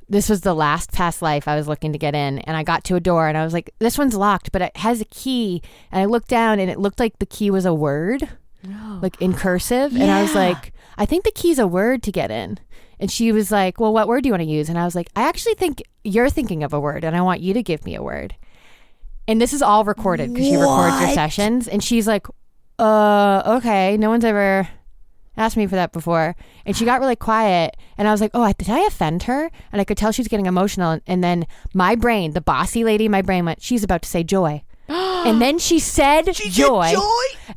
this was the last past life I was looking to get in, and I got to a door and I was like, this one's locked, but it has a key. And I looked down and it looked like the key was a word, like in cursive. And I was like, I think the key's a word to get in. And she was like, well, what word do you want to use? And I was like, I actually think you're thinking of a word and I want you to give me a word. And this is all recorded because she records her sessions. And she's like, okay, no one's ever asked me for that before. And she got really quiet, and I was like, oh, did I offend her? And I could tell she was getting emotional. And then my brain, the bossy lady in my brain went, she's about to say joy. And then she said joy.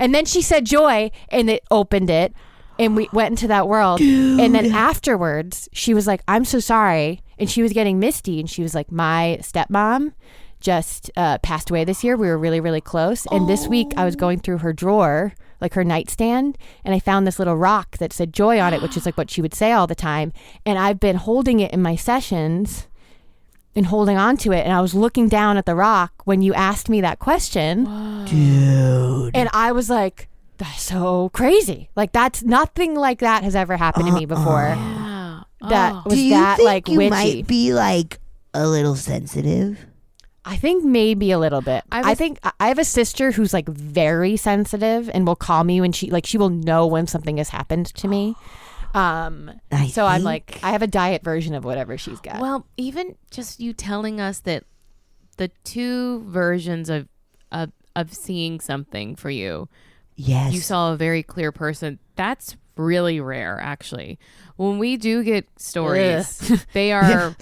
And then she said joy, and it opened it, and we went into that world. Dude. And then afterwards she was like, I'm so sorry. And she was getting misty, and she was like, my stepmom just passed away this year. We were really, really close. And this week I was going through her drawer, like her nightstand, and I found this little rock that said Joy on it, which is like what she would say all the time. And I've been holding it in my sessions and holding on to it. And I was looking down at the rock when you asked me that question. Whoa. Dude. And I was like, that's so crazy. Like, that's nothing like that has ever happened to me before. Yeah. That was Do you that think like you witchy. might be like a little sensitive? I think maybe a little bit. I think I have a sister who's like very sensitive and will call me when she will know when something has happened to me. I'm like, I have a diet version of whatever she's got. Well, even just you telling us that the two versions of seeing something for you, Yes. you saw a very clear person. That's really rare, actually. When we do get stories, they are,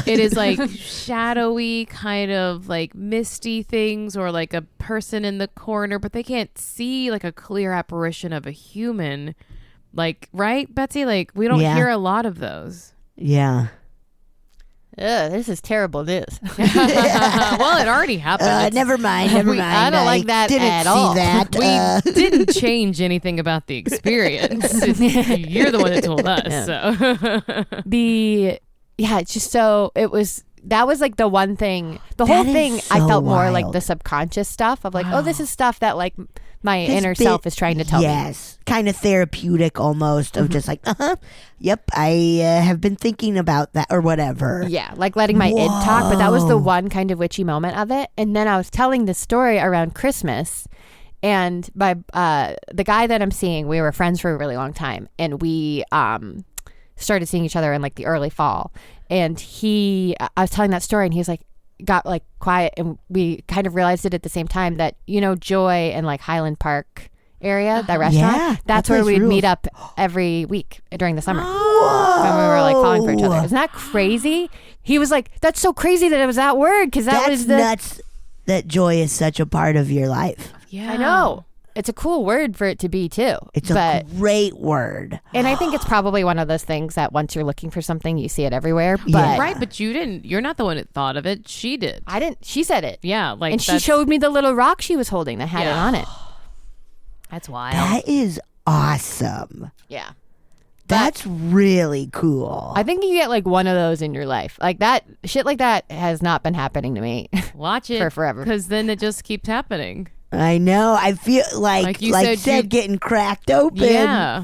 it is like shadowy, kind of like misty things, or like a person in the corner, but they can't see like a clear apparition of a human. Like, right, Betsy? Like, we don't hear a lot of those. Yeah. This is terrible news. Well, it already happened. Never mind. I don't like that didn't at see all. that. We didn't change anything about the experience. You're the one that told us. So It's just so that was like the one thing, the whole That is thing I so felt more like wild. the subconscious stuff of like, oh, this is stuff that like my inner self is trying to tell me. Yes. Kind of therapeutic almost of just like, yep, I have been thinking about that or whatever. Yeah, like letting my id talk, but that was the one kind of witchy moment of it. And then I was telling this story around Christmas, and my the guy that I'm seeing, we were friends for a really long time, and we started seeing each other in like the early fall. And I was telling that story, and he was like, got like quiet, and we kind of realized it at the same time that, you know, Joy and like Highland Park area, that restaurant, Yeah, that's that where place we'd rules. meet up every week during the summer. Whoa. When we were like falling for each other. Isn't that crazy? He was like, that's so crazy that it was that word, because that That's was the nuts that joy is such a part of your life. yeah. I know. It's a cool word for it to be too. It's but, a great word. and I think it's probably one of those things that once you're looking for something, you see it everywhere. But Yeah. Right, but you're not the one that thought of it. She did. I didn't. She said it. Yeah, like, and she that's- showed me the little rock she was holding that had it on it. That's wild. That is awesome. Yeah. That's really cool. I think you get like one of those in your life. Like that shit like that has not been happening to me. Watch it for forever. because then it just keeps happening. I know. I feel like Like you said, said, getting cracked open. Yeah.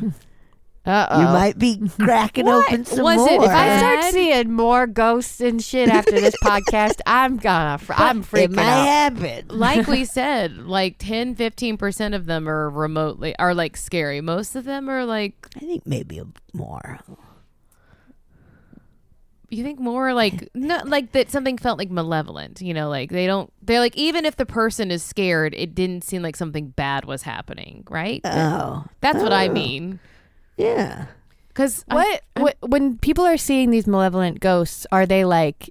Uh-oh. You might be cracking open some Was more. it If I bad? start seeing more ghosts and shit after this podcast, I'm freaking it might out. happen. Like we said, like 10-15% of them are like scary. Most of them are like, I think maybe more. you think more like, not like that something felt like malevolent, you know, like they're like, even if the person is scared, it didn't seem like something bad was happening, right? Oh. That's what I mean. Yeah. Because When people are seeing these malevolent ghosts, are they like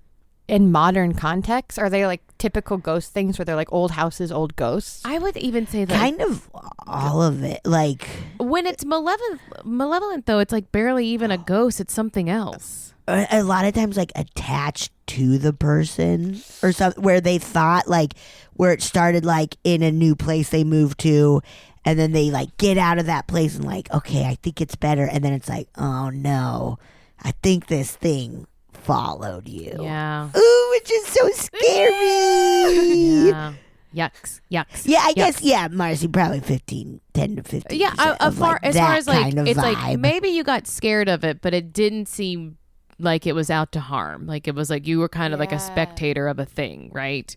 in modern context? Are they like typical ghost things where they're like old houses, old ghosts? I would even say that Kind of all of it. Like, when it's malevolent though, it's like barely even a ghost. It's something else. a lot of times, like, attached to the person or something, where they thought, like, where it started, like, in a new place they moved to, and then they, like, get out of that place and, like, okay, I think it's better. And then it's like, oh, no, I think this thing followed you. Yeah. Ooh, which is so scary. Yeah. Yucks. Yeah, I guess, Yucks. Marcy, probably 10 to 15. Yeah, of far that as like kind of it's vibe. like maybe you got scared of it, but it didn't seem like it was out to harm. Like it was like you were kind of like a spectator of a thing, right?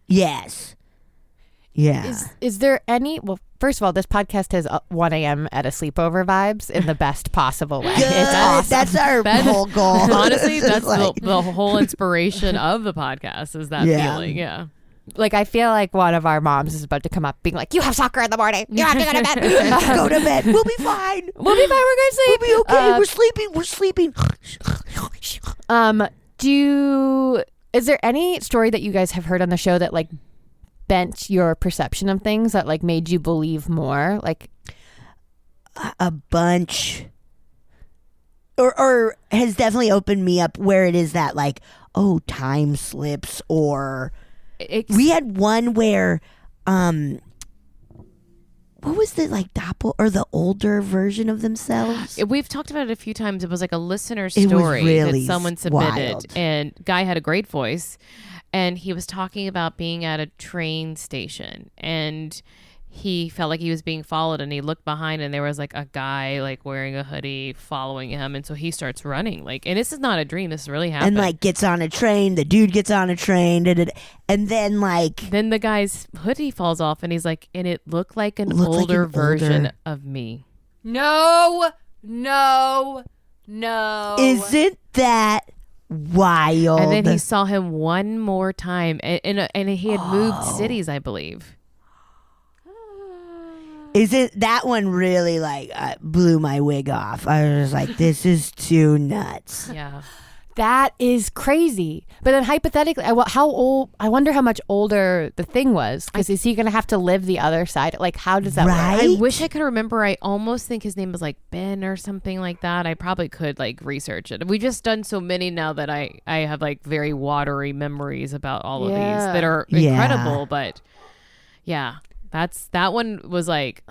Yes. Yeah. Is there any? Well, first of all, this podcast has 1 a.m. at a sleepover vibes in the best possible way. Good. It's awesome. That's our whole goal. Honestly, that's Like- the whole inspiration of the podcast is that Yeah. feeling. Yeah. Like I feel like one of our moms is about to come up being like, "You have soccer in the morning. You have to go to bed. Go to bed. We'll be fine. We'll be fine. We're gonna sleep. We'll be okay. We're sleeping. We're sleeping. Is there any story that you guys have heard on the show that like bent your perception of things, that like made you believe more? Like A bunch. Or has definitely opened me up where it is that, like, oh, time slips, or We had one where, what was the like or the older version of themselves? We've talked about it a few times. It was like a listener was story really that someone submitted, wild. and guy had a great voice, and he was talking about being at a train station, and he felt like he was being followed, and he looked behind, and there was like a guy like wearing a hoodie following him, and so he starts running. Like, and this is not a dream. This really happened. And like gets on a train. The dude gets on a train, and then like then the guy's hoodie falls off, and he's like, and it looked like an older version of me. No. Isn't that wild? And then he saw him one more time, and he had moved cities, I believe. Isn't that one really like blew my wig off? I was like, this is too nuts. Yeah. That is crazy. But then hypothetically, how old? I wonder how much older the thing was. Because is he going to have to live the other side? Like, how does that work? I wish I could remember. I almost think his name was like Ben or something like that. I probably could like research it. We've just done so many now that I have like very watery memories about all of these that are incredible. But yeah. That one was like,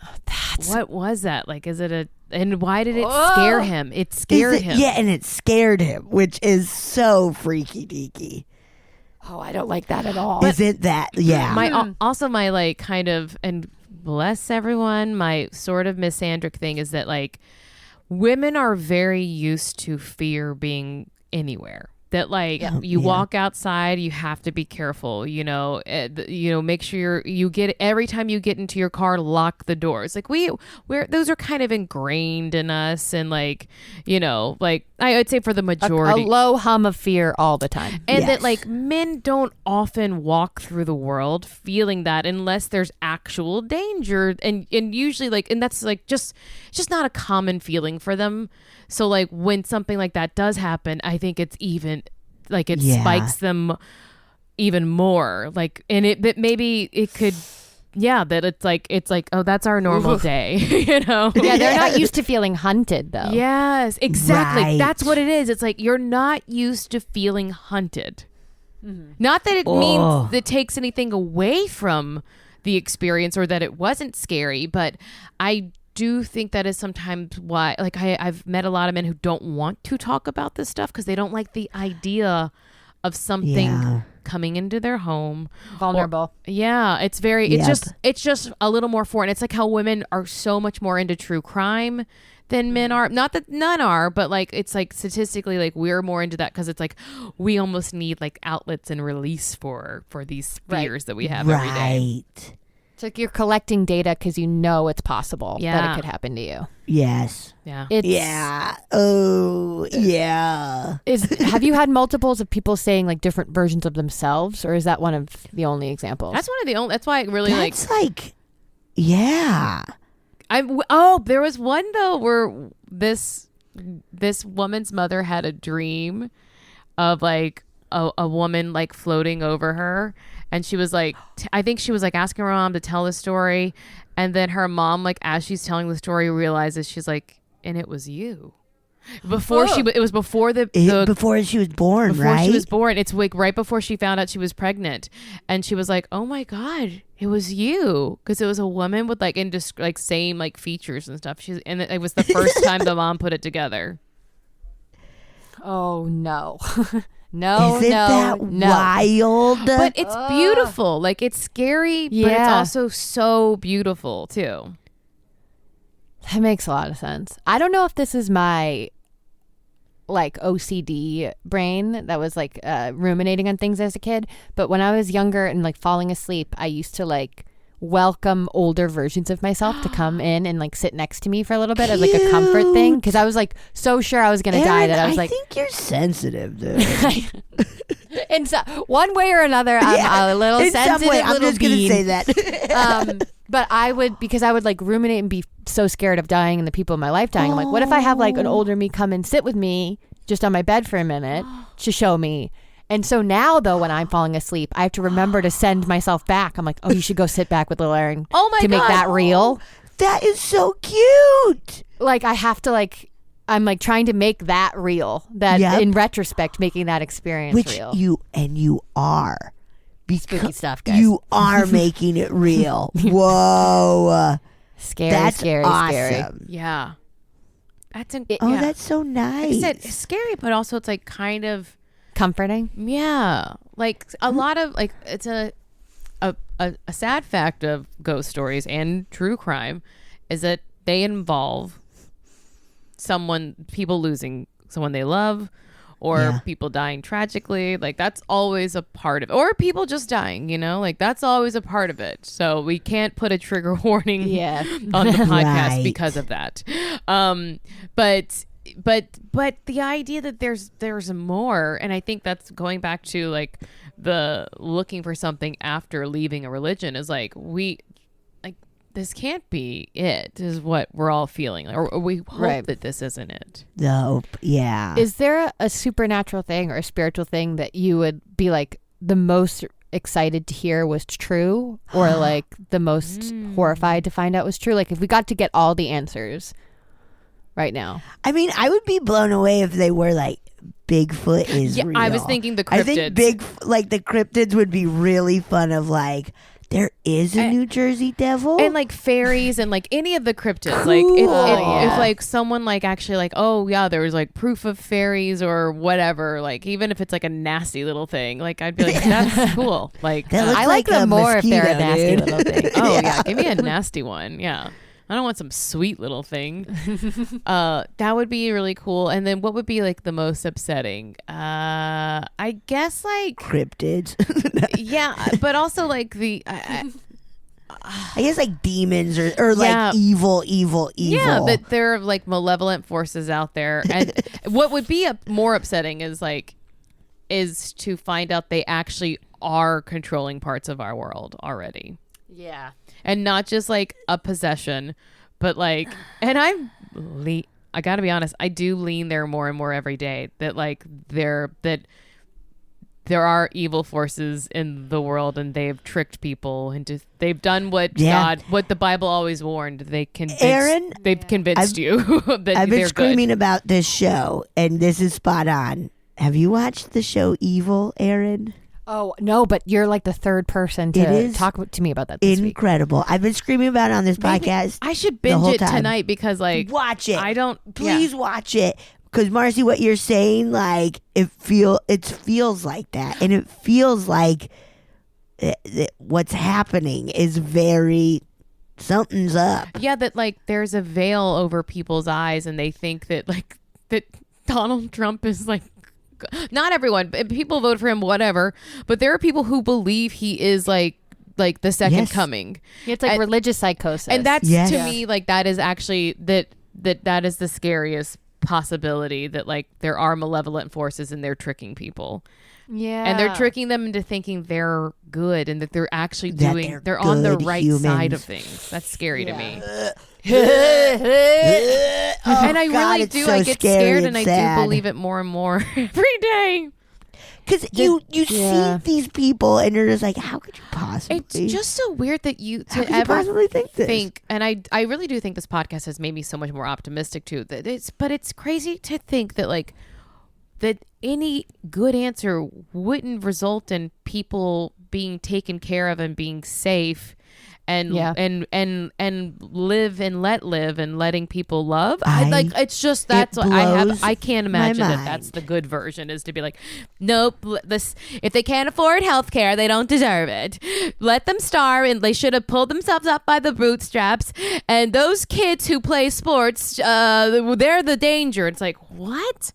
what was that? Like, is it and why did it scare him? It scared him. Yeah, and it scared him, which is so freaky deaky. Oh, I don't like that at all. Isn't that, yeah. Also my like kind of, and bless everyone, my sort of misandric thing is that like women are very used to fear being anywhere. That like you walk outside, you have to be careful. Make sure you get every time you get into your car, lock the doors. Like we're those are kind of ingrained in us, and like like I would say for the majority, a low hum of fear all the time, and that like men don't often walk through the world feeling that unless there's actual danger, and usually like, and that's like it's just not a common feeling for them. So like when something like that does happen, I think it's even like it spikes them even more. Like, and that maybe it could, that it's like, oh, that's our normal day, Yeah, they're not used to feeling hunted though. Yes, exactly. Right. That's what it is. It's like you're not used to feeling hunted. Mm-hmm. Not that it means that takes anything away from the experience or that it wasn't scary, but I do think that is sometimes why, like I've met a lot of men who don't want to talk about this stuff because they don't like the idea of something coming into their home. Vulnerable. It's very, it's just a little more foreign. It's like how women are so much more into true crime than men are. Not that none are, but like it's like statistically like we're more into that because it's like we almost need like outlets and release for these fears that we have every day. It's like you're collecting data because you know it's possible that it could happen to you. Yes. Yeah. Oh, yeah. Have you had multiples of people saying like different versions of themselves, or is that one of the only examples? That's one of the only. That's why I really yeah. There was one though where this woman's mother had a dream of like a woman like floating over her. And she was like, I think she was like asking her mom to tell the story. And then her mom, like, as she's telling the story, realizes she's like, and it was you. It was before she was born, right? She was born. It's like right before she found out she was pregnant. And she was like, oh my God, it was you. Because it was a woman with like, same like features and stuff. And it was the first time the mom put it together. Oh, no. Isn't that wild? But it's beautiful. Like it's scary, but it's also so beautiful too. That makes a lot of sense. I don't know if this is my like OCD brain that was like ruminating on things as a kid, but when I was younger and like falling asleep, I used to like welcome older versions of myself to come in and like sit next to me for a little bit as like a comfort thing, because I was like so sure I was gonna die that I was like, I think you're sensitive, dude. In one way or another, I'm a little sensitive. I'm just gonna say that. But I would like ruminate and be so scared of dying and the people in my life dying. I'm like, what if I have like an older me come and sit with me just on my bed for a minute to show me? And so now, though, when I'm falling asleep, I have to remember to send myself back. I'm like, oh, you should go sit back with little Erin to make that real. That is so cute. Like, I have to, like, I'm, like, trying to make that real. That, in retrospect, making that experience real. You are. Spooky stuff, guys. You are making it real. Whoa. Scary, That's scary, awesome. scary. Yeah. That's Oh, that's so nice. Like I said, it's scary, but also it's like kind of Comforting. yeah. Like a lot of like it's a sad fact of ghost stories and true crime is that they involve people losing someone they love or people dying tragically. Like that's always a part of it. Or people just dying, you know, like that's always a part of it. So we can't put a trigger warning on the podcast Right. because of that. But the idea that there's more, and I think that's going back to like the looking for something after leaving a religion is like this can't be it is what we're all feeling, or we hope that this isn't it. Nope. Yeah. Is there a supernatural thing or a spiritual thing that you would be like the most excited to hear was true, or like the most horrified to find out was true? Like if we got to get all the answers right now. I mean, I would be blown away if they were like Bigfoot is real. I was thinking the I cryptids. think the cryptids would be really fun of like there is a New Jersey devil and like fairies and like any of the cryptids. Cool. Like Yeah. if like someone like actually like, oh yeah, there was like proof of fairies or whatever, like even if it's like a nasty little thing, like I'd be like, that's cool. Like That looks I like like a them more if they're a mosquito, nasty dude. little thing. oh yeah, give me a nasty one. Yeah. I don't want some sweet little thing. That would be really cool. And then what would be like the most upsetting? I guess like cryptids. yeah, but also like I guess like demons or like Yeah. evil. yeah, that there are like malevolent forces out there. And what would be more upsetting is to find out they actually are controlling parts of our world already. Yeah. And not just like a possession, but like, and I gotta be honest, I do lean there more and more every day that like there are evil forces in the world and they've tricked people into, they've done what what the Bible always warned. Erin, they've convinced you that I've been they're screaming good. about this show, and this is spot on. Have you watched the show Evil, Erin? Oh, no, but you're like the third person It to is talk to me about that this week. Incredible. I've been screaming about it on this podcast. I should the binge whole it time. tonight because like Watch it. I don't Please watch it. Because Marcy, what you're saying, like it feels like that, and it feels like what's happening is very something's up. Yeah, that like there's a veil over people's eyes and they think that like that Donald Trump is like, not everyone, but people vote for him, whatever. But there are people who believe he is like the second coming. It's like religious psychosis. And that's Yes. to me like that is actually that is the scariest possibility, that like there are malevolent forces and they're tricking people. yeah. And they're tricking them into thinking they're good and that they're actually That they're on the good right humans. side of things. That's scary to me. Oh, And I God, really it's do. so I get scary scared and I sad. do believe it more and more every day. Because you yeah. see these people and you're just like, how could you possibly? It's just so weird that you how to could you ever possibly think this? and I really do think this podcast has made me so much more optimistic too. That it's crazy to think that like that any good answer wouldn't result in people being taken care of and being safe and and live and let live and letting people love. It's just that's what I can't imagine that that's the good version, is to be like, nope, if they can't afford healthcare, they don't deserve it. Let them starve and they should have pulled themselves up by the bootstraps. And those kids who play sports, they're the danger. It's like, what?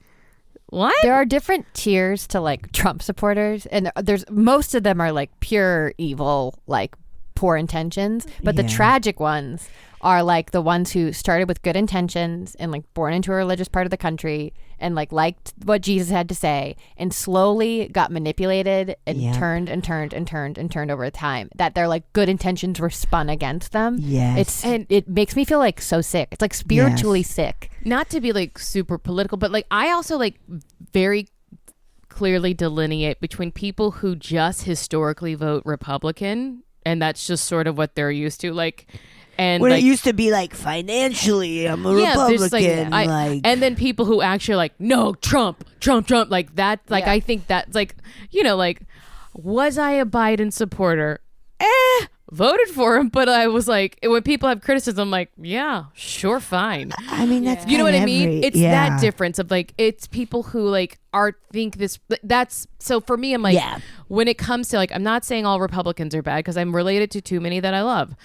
There are different tiers to like Trump supporters, and there's most of them are like pure evil, like poor intentions, but the tragic ones are like the ones who started with good intentions and like born into a religious part of the country and like liked what Jesus had to say and slowly got manipulated and turned over time, that their like good intentions were spun against them. And it makes me feel like so sick. It's like spiritually sick. Not to be like super political, but like I also like very clearly delineate between people who just historically vote Republican and that's just sort of what they're used to, like, and when like, it used to be like financially, I'm a Republican, like, and then people who actually are like, no, Trump, like that, like I think that's like, you know, like Was I a Biden supporter? Voted for him, but I was like, when people have criticism, I'm like, yeah, sure, fine. I mean, that's You know what I kinda mean? It's yeah. that difference of like, it's people who like think this, that's, so for me, I'm like, Yeah. when it comes to like, I'm not saying all Republicans are bad because I'm related to too many that I love,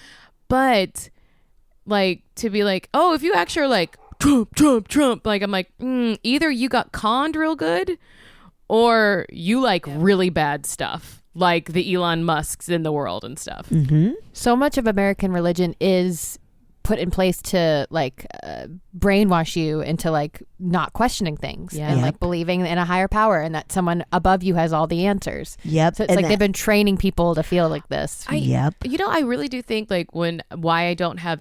but like to be like, oh, if you actually are like, Trump, like, I'm like, either you got conned real good or you like really bad stuff. Like the Elon Musks in the world and stuff. Mm-hmm. So much of American religion is put in place to like brainwash you into like not questioning things and like believing in a higher power and that someone above you has all the answers. Yep. So it's like they've been training people to feel like this. Yep. You know, I really do think like why I don't have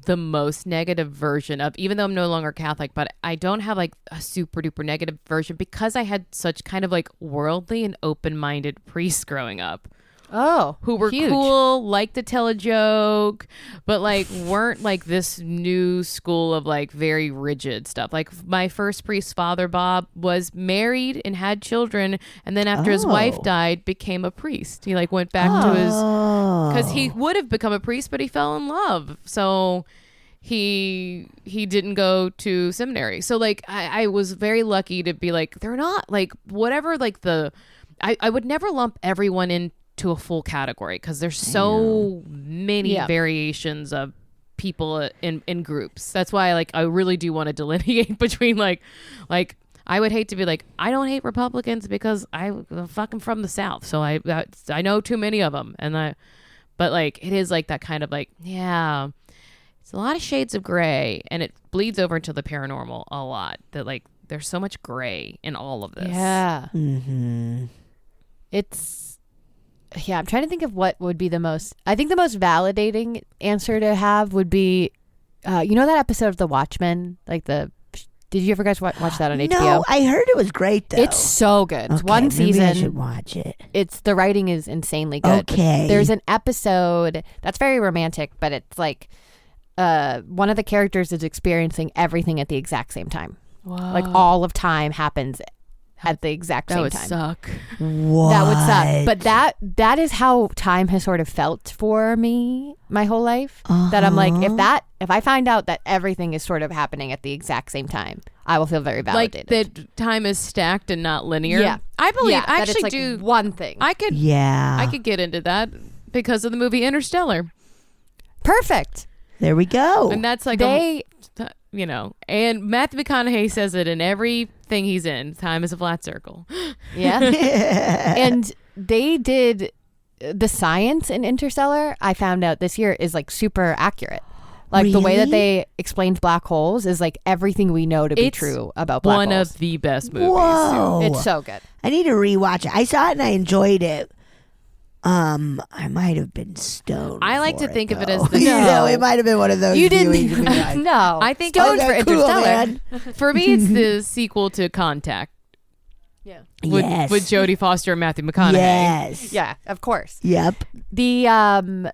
the most negative version of, even though I'm no longer Catholic, but I don't have like a super duper negative version because I had such kind of like worldly and open-minded priests growing up. Oh, who were huge. cool, liked to tell a joke, but like weren't like this new school of like very rigid stuff. Like my first priest, Father Bob, was married and had children, and then after his wife died, became a priest. He like went back to his, because he would have become a priest, but he fell in love, so he didn't go to seminary. So like I was very lucky to be like, they're not like whatever like I would never lump everyone in to a full category because there's so many variations of people in groups. That's why like I really do want to delineate between like I would hate to be like, I don't hate Republicans because I'm fucking from the South, so I know too many of them, but like it is like that kind of like, yeah, it's a lot of shades of gray, and it bleeds over into the paranormal a lot, that like there's so much gray in all of this. Yeah. Mm-hmm. I'm trying to think of what would be I think the most validating answer to have would be, you know that episode of The Watchmen? Like did you ever guys watch that on HBO? No, I heard it was great though. It's so good. Okay, One maybe season. I should watch it. The writing is insanely good. Okay. There's an episode that's very romantic, but it's like one of the characters is experiencing everything at the exact same time. Wow. Like all of time happens at the exact same That would time. suck. What? That would suck. But that is how time has sort of felt for me my whole life. That I'm like, if I find out that everything is sort of happening at the exact same time, I will feel very validated. Like that time is stacked and not linear. Yeah. I believe Yeah, I that it's actually like do one thing. I could get into that because of the movie Interstellar. Perfect. There we go. And that's like you know, and Matthew McConaughey says it in everything he's in. Time is a flat circle. Yeah. And they did the science in Interstellar, I found out this year, is like super accurate. Like the way that they explained black holes is like everything we know to be true about black holes. One of the best movies. Whoa. It's so good. I need to rewatch it. I saw it and I enjoyed it. I might have been stoned. I like for to think of it though. as the You know, it might have been one of those. You didn't. viewings and be like, No. I think Stoned "Okay, for cool, Interstellar. man." for me it's the sequel to Contact. Yeah. Yes. With Jodie Foster and Matthew McConaughey. Yes. Yeah, of course. Yep. The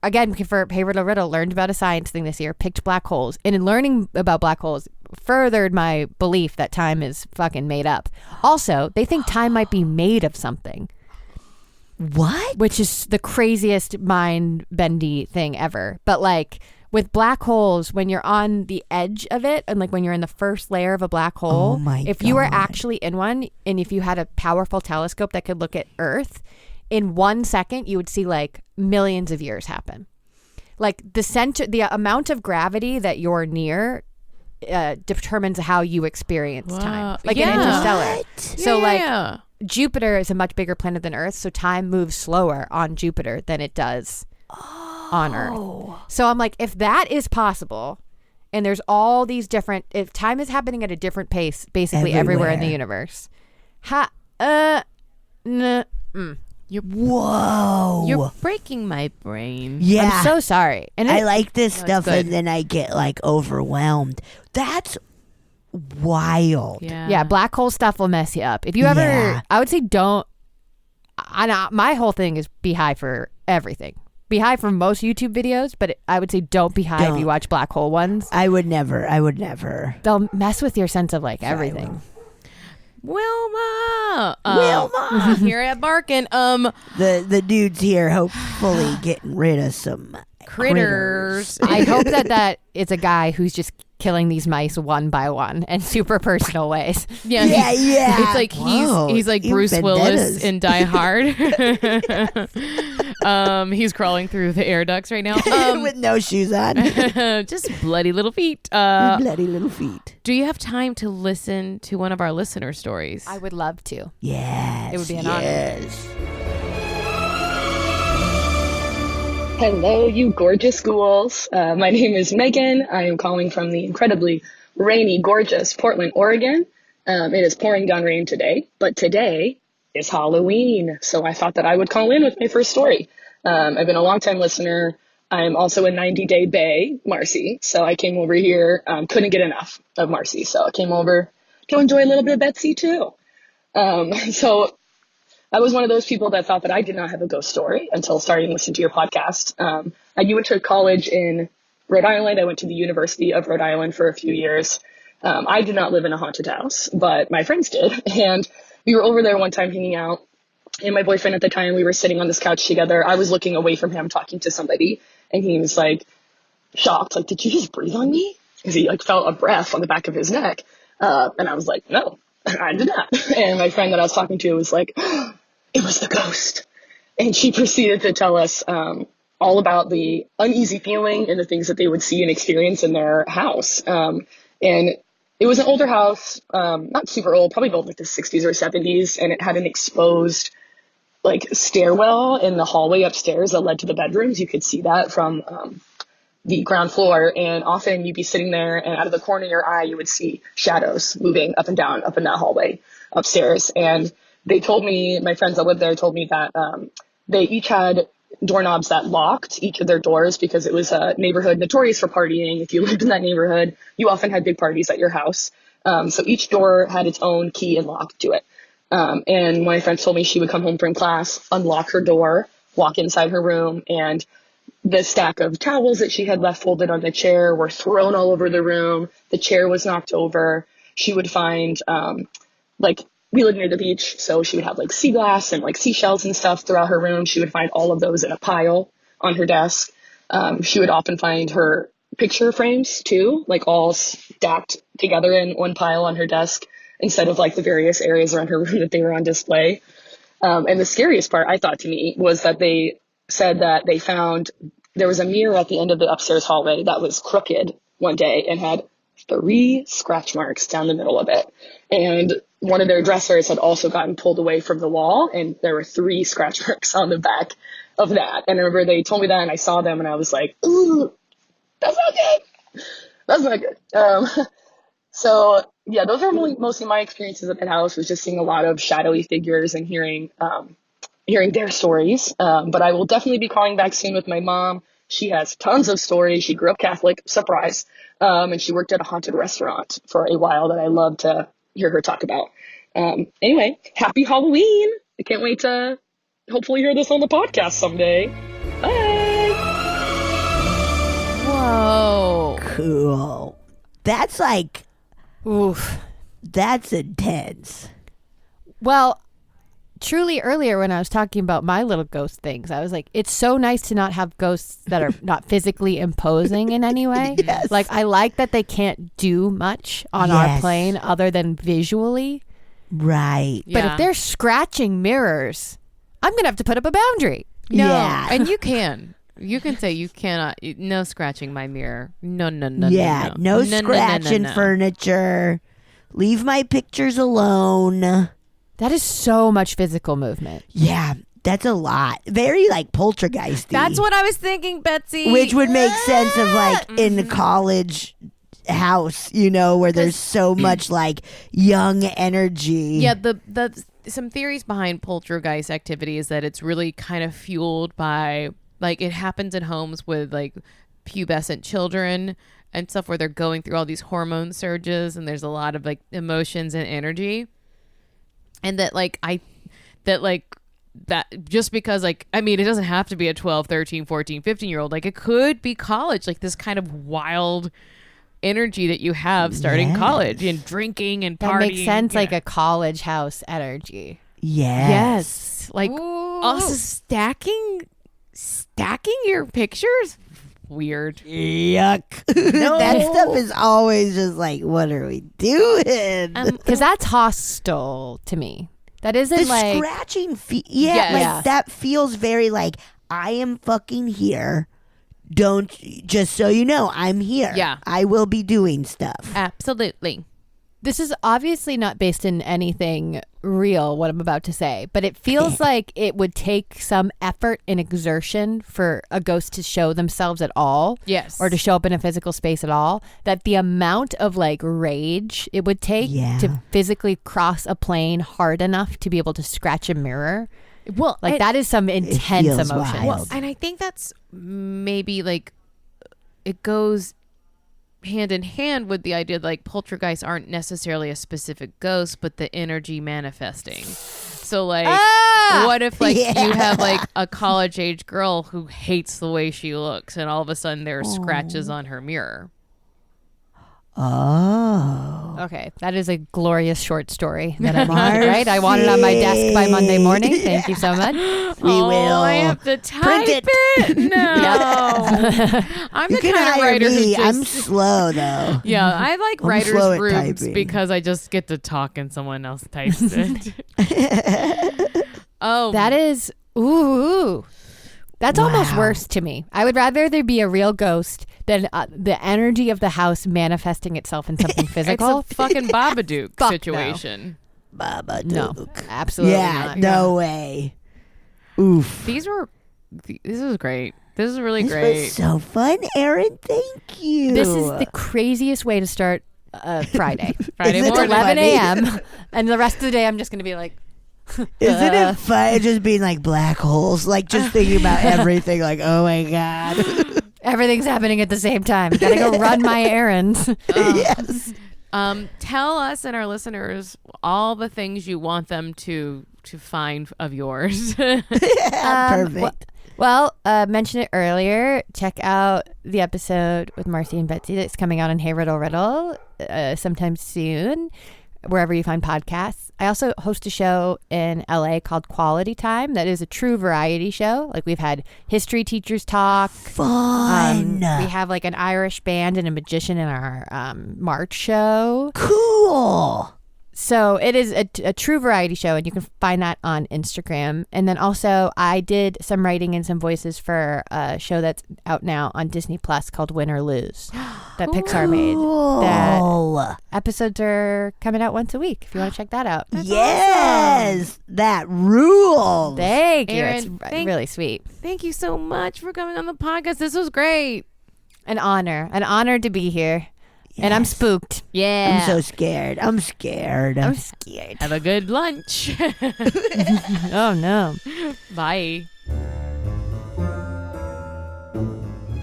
again, for Riddle learned about a science thing this year, picked black holes, and in learning about black holes furthered my belief that time is fucking made up. Also, they think time might be made of something. What? Which is the craziest mind bendy thing ever. But like with black holes, when you're on the edge of it and like when you're in the first layer of a black hole, Oh my if you were God. actually in one and if you had a powerful telescope that could look at Earth, in 1 second you would see like millions of years happen. Like the amount of gravity that you're near determines how you experience time. Like in Interstellar. What? So like Jupiter is a much bigger planet than Earth, so time moves slower on Jupiter than it does on Earth. So I'm like, if that is possible, and there's all these different, if time is happening at a different pace, basically everywhere in the universe, Whoa. You're breaking my brain. Yeah. I'm so sorry. And I like this No, stuff it's good. and then I get like overwhelmed. That's wild. yeah, black hole stuff will mess you up. If you ever, Yeah. I would say don't. My whole thing is be high for everything. Be high for most YouTube videos, but I would say don't be high if you watch black hole ones. I would never. They'll mess with your sense of like everything. Wilma. Wilma. Here at Barkin. The dudes here hopefully getting rid of some Critters. I hope that it's a guy who's just killing these mice one by one in super personal ways. Yeah, Yeah. It's like Whoa, he's like even Bruce Willis vendettas. in Die Hard. He's crawling through the air ducts right now. with no shoes on. Just bloody little feet. Bloody little feet. Do you have time to listen to one of our listener stories? I would love to. Yes. It would be an honor. yes. Hello, you gorgeous ghouls. My name is Megan. I am calling from the incredibly rainy, gorgeous Portland, Oregon. It is pouring down rain today, but today is Halloween, so I thought that I would call in with my first story. I've been a longtime listener. I'm also a 90-day bae, Marcy, so I came over here, couldn't get enough of Marcy, so I came over to enjoy a little bit of Betsy too. So I was one of those people that thought that I did not have a ghost story until starting to listen to your podcast. I went to college in Rhode Island. I went to the University of Rhode Island for a few years. I did not live in a haunted house, but my friends did. And we were over there one time hanging out. And my boyfriend at the time, we were sitting on this couch together. I was looking away from him talking to somebody. And he was like shocked, like, did you just breathe on me? Because he like felt a breath on the back of his neck. And I was like, no, I did not. And my friend that I was talking to was like, it was the ghost. And she proceeded to tell us all about the uneasy feeling and the things that they would see and experience in their house. And it was an older house, not super old, probably built like the 60s or 70s. And it had an exposed like stairwell in the hallway upstairs that led to the bedrooms. You could see that from the ground floor. And often you'd be sitting there and out of the corner of your eye, you would see shadows moving up and down up in that hallway upstairs. And they told me, my friends that lived there told me that they each had doorknobs that locked each of their doors because it was a neighborhood notorious for partying. If you lived in that neighborhood, you often had big parties at your house. So each door had its own key and lock to it. And my friend told me she would come home from class, unlock her door, walk inside her room, and the stack of towels that she had left folded on the chair were thrown all over the room. The chair was knocked over. She would find we lived near the beach, so she would have like sea glass and like seashells and stuff throughout her room. She would find all of those in a pile on her desk. She would often find her picture frames too, like all stacked together in one pile on her desk instead of like the various areas around her room that they were on display. And the scariest part, I thought to me, was that they said that they found there was a mirror at the end of the upstairs hallway that was crooked one day and had 3 scratch marks down the middle of it. And one of their dressers had also gotten pulled away from the wall, and there were 3 scratch marks on the back of that. And I remember they told me that, and I saw them, and I was like, ooh, that's not good. That's not good. So yeah, those are mostly my experiences at that house, was just seeing a lot of shadowy figures and hearing their stories. But I will definitely be calling back soon with my mom. She has tons of stories. She grew up Catholic, surprise. And she worked at a haunted restaurant for a while that I love to hear her talk about. Anyway, happy Halloween. I can't wait to hopefully hear this on the podcast someday. Bye. Whoa. Cool. That's like, Oof. that's intense. Well, truly earlier when I was talking about my little ghost things, I was like, it's so nice to not have ghosts that are not physically imposing in any way. Yes. Like, I like that they can't do much on our plane other than visually. Right. But if they're scratching mirrors, I'm going to have to put up a boundary. No, Yeah. and you can. You can say you cannot. No scratching my mirror. No. Yeah. No scratching furniture. Leave my pictures alone. That is so much physical movement. Yeah. That's a lot. Very like poltergeisty. That's what I was thinking, Betsy. Which would make sense of like in the college house, you know, where there's so much like young energy. Yeah, the some theories behind poltergeist activity is that it's really kind of fueled by, like, it happens in homes with like pubescent children and stuff where they're going through all these hormone surges and there's a lot of like emotions and energy. And that that just because, like, I mean, it doesn't have to be a 12, 13, 14, 15-year-old. Like, it could be college, like this kind of wild energy that you have starting college and drinking and partying. That makes sense, Yeah. like a college house energy. Yes. Like also stacking your pictures. Weird. Yuck. That stuff is always just like, what are we doing? Because that's hostile to me. That isn't the like scratching Yes. that feels very like, I am fucking here. Don't, just so you know, I'm here. Yeah. I will be doing stuff. Absolutely. this is obviously not based in anything real, what I'm about to say, but it feels like it would take some effort and exertion for a ghost to show themselves at all. Yes. Or to show up in a physical space at all. That the amount of like rage it would take to physically cross a plane hard enough to be able to scratch a mirror. Well, Like that is some intense feels emotion. wild. and I think that's maybe like it goes hand in hand with the idea that like poltergeists aren't necessarily a specific ghost, but the energy manifesting. So like, what if like you have like a college age girl who hates the way she looks, and all of a sudden there are scratches on her mirror? Oh. Okay, that is a glorious short story that I needed, right? I want it on my desk by Monday morning. Thank you so much. We will. I have to type print it. No, I'm You the can kind of hire writer who me. just I'm slow though. yeah, I like I'm writers' slow at rooms typing. because I just get to talk and someone else types it. Oh, That is, ooh. That's almost worse to me. I would rather there be a real ghost than the energy of the house manifesting itself in something physical. it's a fucking Babadook Fuck no. situation. Baba No, Duke. absolutely Yeah, not. no way. Oof. This was great. This is really This great. was so fun, Erin. Thank you. This is the craziest way to start Friday. Friday Is it morning. 11 funny? a.m. And the rest of the day, I'm just going to be like, Isn't it fun just being like black holes? Like just thinking about everything like, oh my God. everything's happening at the same time. Gotta go run my errands. Yes. Tell us and our listeners all the things you want them to find of yours. Perfect. Well, mentioned it earlier. Check out the episode with Marcy and Betsy that's coming out on Hey Riddle Riddle sometime soon, wherever you find podcasts. I also host a show in LA called Quality Time. That is a true variety show. Like we've had history teachers talk. Fun. We have like an Irish band and a magician in our March show. Cool. So it is a true variety show, and you can find that on Instagram. And then also I did some writing and some voices for a show that's out now on Disney Plus called Win or Lose that Pixar made. That Cool. episodes are coming out once a week if you want to check that out. Yes. That rules. Thank you. Erin, It's really sweet. Thank you so much for coming on the podcast. This was great. An honor to be here. And I'm spooked. Yeah. I'm so scared. I'm scared. I'm scared. Have a good lunch. Oh no. Bye.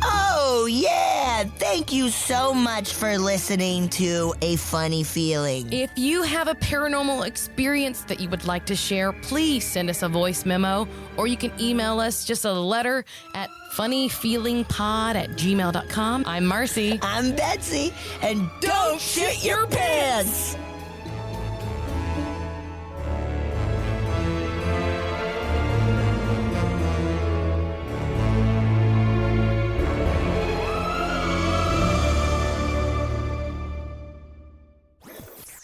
Oh, yeah. Thank you so much for listening to A Funny Feeling. If you have a paranormal experience that you would like to share, please send us a voice memo, or you can email us just a letter at funnyfeelingpod@gmail.com. I'm Marcy. I'm Betsy, and don't shit your pants.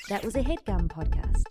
That was a headgum podcast.